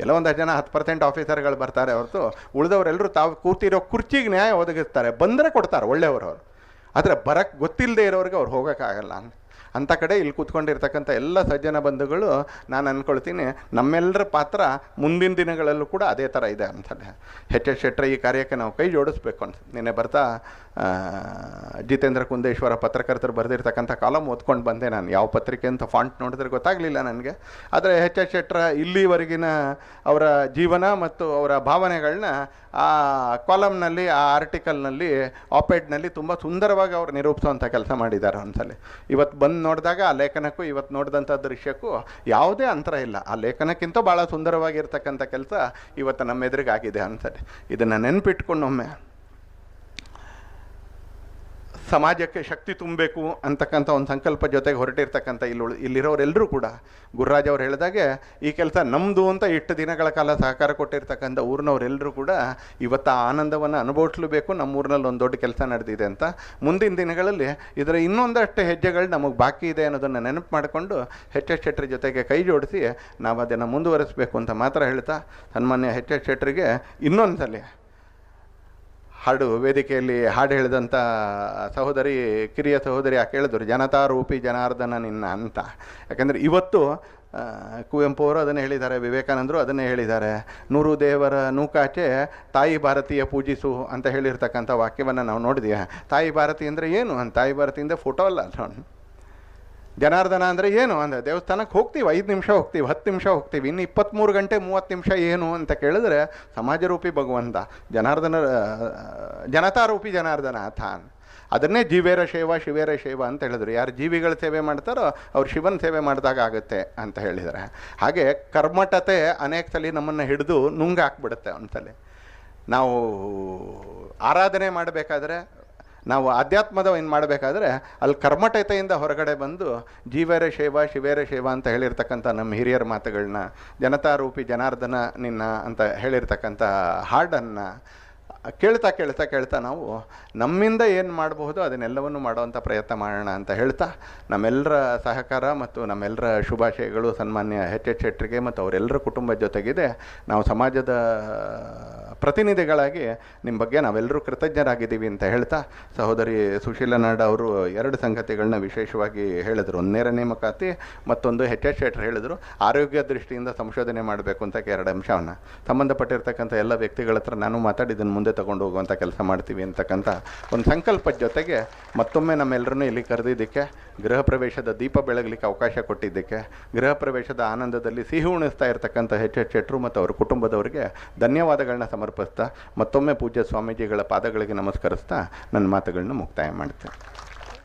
ಎಲ್ಲೋ ಒಂದು ಜನ 10% ಆಫೀಸರ್ಗಳು ಬರ್ತಾರೆ ಹೊರತು ಉಳಿದವರೆಲ್ಲರೂ ತಾವು ಕೂತಿರೋ ಕುರ್ಚಿಗೆ ನ್ಯಾಯ ಒದಗಿಸ್ತಾರೆ, ಬಂದರೆ ಕೊಡ್ತಾರೆ ಒಳ್ಳೆಯವರು ಅವರು. ಆದರೆ ಬರಕ್ಕೆ ಗೊತ್ತಿಲ್ಲದೆ ಇರೋರಿಗೆ ಅವ್ರು ಹೋಗೋಕ್ಕಾಗಲ್ಲ. ಅಂಥ ಕಡೆ ಇಲ್ಲಿ ಕೂತ್ಕೊಂಡಿರ್ತಕ್ಕಂಥ ಎಲ್ಲ ಸಜ್ಜನ ಬಂಧುಗಳು, ನಾನು ಅಂದ್ಕೊಳ್ತೀನಿ ನಮ್ಮೆಲ್ಲರ ಪಾತ್ರ ಮುಂದಿನ ದಿನಗಳಲ್ಲೂ ಕೂಡ ಅದೇ ಥರ ಇದೆ ಅಂತಲೇ. ಎಚ್ ಶೆಟ್ಟರ್ ಈ ಕಾರ್ಯಕ್ಕೆ ನಾವು ಕೈ ಜೋಡಿಸ್ಬೇಕು ಅಂತ ನಿನ್ನೆ ಬರ್ತಾ ಜಿತೇಂದ್ರ ಕುಂದೇಶ್ವರ ಪತ್ರಕರ್ತರು ಬರೆದಿರ್ತಕ್ಕಂಥ ಕಾಲಮ್ ಓದ್ಕೊಂಡು ಬಂದೆ ನಾನು. ಯಾವ ಪತ್ರಿಕೆ ಅಂತ ಫಾಂಟ್ ನೋಡಿದ್ರೆ ಗೊತ್ತಾಗಲಿಲ್ಲ ನನಗೆ. ಆದರೆ ಎಚ್ ಶೆಟ್ಟರ ಇಲ್ಲಿವರೆಗಿನ ಅವರ ಜೀವನ ಮತ್ತು ಅವರ ಭಾವನೆಗಳನ್ನ ಆ ಕಾಲಮ್ನಲ್ಲಿ, ಆ ಆರ್ಟಿಕಲ್ನಲ್ಲಿ, ಆಪೆಡ್ನಲ್ಲಿ ತುಂಬ ಸುಂದರವಾಗಿ ಅವ್ರು ನಿರೂಪಿಸುವಂಥ ಕೆಲಸ ಮಾಡಿದ್ದಾರೆ ಒಂದ್ಸಲಿ. ಇವತ್ತು ಬಂದು ನೋಡಿದಾಗ ಆ ಲೇಖನಕ್ಕೂ ಇವತ್ತು ನೋಡಿದಂಥ ದೃಶ್ಯಕ್ಕೂ ಯಾವುದೇ ಅಂತರ ಇಲ್ಲ. ಆ ಲೇಖನಕ್ಕಿಂತ ಭಾಳ ಸುಂದರವಾಗಿರ್ತಕ್ಕಂಥ ಕೆಲಸ ಇವತ್ತು ನಮ್ಮ ಎದುರಿಗಾಗಿದೆ ಅನ್ಸತ್ತೆ. ಇದನ್ನು ನೆನಪಿಟ್ಕೊಂಡೊಮ್ಮೆ ಸಮಾಜಕ್ಕೆ ಶಕ್ತಿ ತುಂಬಬೇಕು ಅಂತಕ್ಕಂಥ ಒಂದು ಸಂಕಲ್ಪ ಜೊತೆಗೆ ಹೊರಟಿರ್ತಕ್ಕಂಥ ಇಲ್ಲಿರೋರೆಲ್ಲರೂ ಕೂಡ ಗುರುರಾಜ್ ಅವ್ರು ಹೇಳಿದಾಗೆ ಈ ಕೆಲಸ ನಮ್ಮದು ಅಂತ ಇಷ್ಟು ದಿನಗಳ ಕಾಲ ಸಹಕಾರ ಕೊಟ್ಟಿರ್ತಕ್ಕಂಥ ಊರಿನವರೆಲ್ಲರೂ ಕೂಡ ಇವತ್ತು ಆ ಆನಂದವನ್ನು ಅನುಭವಿಸಲೇಬೇಕು. ನಮ್ಮ ಊರಿನಲ್ಲಿ ಒಂದು ದೊಡ್ಡ ಕೆಲಸ ನಡೆದಿದೆ ಅಂತ. ಮುಂದಿನ ದಿನಗಳಲ್ಲಿ ಇದರ ಇನ್ನೊಂದಷ್ಟು ಹೆಜ್ಜೆಗಳು ನಮಗೆ ಬಾಕಿ ಇದೆ ಅನ್ನೋದನ್ನು ನೆನಪು ಮಾಡಿಕೊಂಡು ಎಚ್ ಎಸ್ ಶೆಟ್ಟರ್ ಜೊತೆಗೆ ಕೈ ಜೋಡಿಸಿ ನಾವು ಅದನ್ನು ಮುಂದುವರಿಸಬೇಕು ಅಂತ ಮಾತ್ರ ಹೇಳ್ತಾ, ಸನ್ಮಾನ್ಯ ಎಚ್ ಎಸ್ ಶೆಟ್ಟರಿಗೆ ಇನ್ನೊಂದು ಸಲ ಹಾಡು ವೇದಿಕೆಯಲ್ಲಿ ಹಾಡು ಹೇಳಿದಂಥ ಸಹೋದರಿ, ಕಿರಿಯ ಸಹೋದರಿ ಯಾಕೆ ಹೇಳಿದ್ರು, ಜನತಾ ರೂಪಿ ಜನಾರ್ದನ ನಿನ್ನ ಅಂತ. ಯಾಕಂದರೆ ಇವತ್ತು ಕುವೆಂಪು ಅವರು ಅದನ್ನೇ ಹೇಳಿದ್ದಾರೆ, ವಿವೇಕಾನಂದರು ಅದನ್ನೇ ಹೇಳಿದ್ದಾರೆ, ನೂರು ದೇವರ ನೂಕಾಚೆ ತಾಯಿ ಭಾರತೀಯ ಪೂಜಿಸು ಅಂತ ಹೇಳಿರ್ತಕ್ಕಂಥ ವಾಕ್ಯವನ್ನು ನಾವು ನೋಡಿದೀವಿ. ತಾಯಿ ಭಾರತಿ ಅಂದರೆ ಏನು? ತಾಯಿ ಭಾರತಿಯಿಂದ ಫೋಟೋ ಅಲ್ಲ. ಜನಾರ್ದನ ಅಂದರೆ ಏನು ಅಂದರೆ ದೇವಸ್ಥಾನಕ್ಕೆ ಹೋಗ್ತೀವಿ, 5 ನಿಮಿಷ ಹೋಗ್ತೀವಿ, 10 ನಿಮಿಷ ಹೋಗ್ತೀವಿ, ಇನ್ನು 23 ಗಂಟೆ 30 ನಿಮಿಷ ಏನು ಅಂತ ಕೇಳಿದ್ರೆ ಸಮಾಜರೂಪಿ ಭಗವಂತ ಜನಾರ್ದನ, ಜನತಾರೂಪಿ ಜನಾರ್ದನ ಅಥಾನ್. ಅದನ್ನೇ ಜೀವೇರ ಸೇವಾ ಶಿವೇರ ಸೇವಾ ಅಂತ ಹೇಳಿದ್ರು. ಯಾರು ಜೀವಿಗಳ ಸೇವೆ ಮಾಡ್ತಾರೋ ಅವ್ರು ಶಿವನ ಸೇವೆ ಮಾಡಿದಾಗ ಆಗುತ್ತೆ ಅಂತ ಹೇಳಿದ್ದಾರೆ. ಹಾಗೆ ಕರ್ಮಠತೆ ಅನೇಕ ಸಲ ನಮ್ಮನ್ನು ಹಿಡಿದು ನುಂಗಾಕ್ಬಿಡುತ್ತೆ. ಒಂದ್ಸಲಿ ನಾವು ಆರಾಧನೆ ಮಾಡಬೇಕಾದ್ರೆ, ನಾವು ಅಧ್ಯಾತ್ಮದ ಏನು ಮಾಡಬೇಕಾದ್ರೆ ಅಲ್ಲಿ ಕರ್ಮಠತೆಯಿಂದ ಹೊರಗಡೆ ಬಂದು ಜೀವೇರ ಸೇವಾ ಶಿವೇರ ಸೇವಾ ಅಂತ ಹೇಳಿರ್ತಕ್ಕಂಥ ನಮ್ಮ ಹಿರಿಯರ ಮಾತುಗಳನ್ನ, ಜನತಾರೂಪಿ ಜನಾರ್ದನ ನಿನ್ನ ಅಂತ ಹೇಳಿರ್ತಕ್ಕಂಥ ಹಾಡನ್ನು ಕೇಳ್ತಾ ಕೇಳ್ತಾ ಕೇಳ್ತಾ ನಾವು ನಮ್ಮಿಂದ ಏನು ಮಾಡಬಹುದು ಅದನ್ನೆಲ್ಲವನ್ನು ಮಾಡುವಂಥ ಪ್ರಯತ್ನ ಮಾಡೋಣ ಅಂತ ಹೇಳ್ತಾ, ನಮ್ಮೆಲ್ಲರ ಸಹಕಾರ ಮತ್ತು ನಮ್ಮೆಲ್ಲರ ಶುಭಾಶಯಗಳು ಸನ್ಮಾನ್ಯ ಎಚ್ ಎಸ್ ಶೆಟ್ಟರಿಗೆ ಮತ್ತು ಅವರೆಲ್ಲರ ಕುಟುಂಬದ ಜೊತೆಗಿದೆ. ನಾವು ಸಮಾಜದ ಪ್ರತಿನಿಧಿಗಳಾಗಿ ನಿಮ್ಮ ಬಗ್ಗೆ ನಾವೆಲ್ಲರೂ ಕೃತಜ್ಞರಾಗಿದ್ದೀವಿ ಅಂತ ಹೇಳ್ತಾ, ಸಹೋದರಿ ಸುಶೀಲಾ ನಾಡ ಅವರು 2 ಸಂಗತಿಗಳನ್ನ ವಿಶೇಷವಾಗಿ ಹೇಳಿದರು. ಒಂದು ನೇರ ನೇಮಕಾತಿ, ಮತ್ತೊಂದು ಎಚ್ ಎಸ್ ಶೆಟ್ಟರ್ ಹೇಳಿದರು ಆರೋಗ್ಯ ದೃಷ್ಟಿಯಿಂದ ಸಂಶೋಧನೆ ಮಾಡಬೇಕು ಅಂತ 2 ಅಂಶವನ್ನು ಸಂಬಂಧಪಟ್ಟಿರ್ತಕ್ಕಂಥ ಎಲ್ಲ ವ್ಯಕ್ತಿಗಳ ಹತ್ರ ನಾನು ಮಾತಾಡಿದ್ದನ್ನು ಮುಂದೆ ತಗೊಂಡು ಹೋಗುವಂಥ ಕೆಲಸ ಮಾಡ್ತೀವಿ ಅಂತಕ್ಕಂಥ ಒಂದು ಸಂಕಲ್ಪದ ಜೊತೆಗೆ ಮತ್ತೊಮ್ಮೆ ನಮ್ಮೆಲ್ಲರನ್ನೂ ಇಲ್ಲಿ ಕರೆದಿದ್ದಕ್ಕೆ, ಗೃಹ ಪ್ರವೇಶದ ದೀಪ ಬೆಳಗಲಿಕ್ಕೆ ಅವಕಾಶ ಕೊಟ್ಟಿದ್ದಕ್ಕೆ, ಗೃಹ ಪ್ರವೇಶದ ಆನಂದದಲ್ಲಿ ಸಿಹಿ ಉಣಿಸ್ತಾ ಇರತಕ್ಕಂಥ ಎಚ್ ಎಸ್ ಶೆಟ್ಟರು ಮತ್ತು ಅವರ ಕುಟುಂಬದವರಿಗೆ ಧನ್ಯವಾದಗಳನ್ನ ಸಮರ್ಪಿಸ್ತಾ, ಮತ್ತೊಮ್ಮೆ ಪೂಜ್ಯ ಸ್ವಾಮೀಜಿಗಳ ಪಾದಗಳಿಗೆ ನಮಸ್ಕರಿಸ್ತಾ ನನ್ನ ಮಾತುಗಳನ್ನ ಮುಕ್ತಾಯ ಮಾಡ್ತೇನೆ.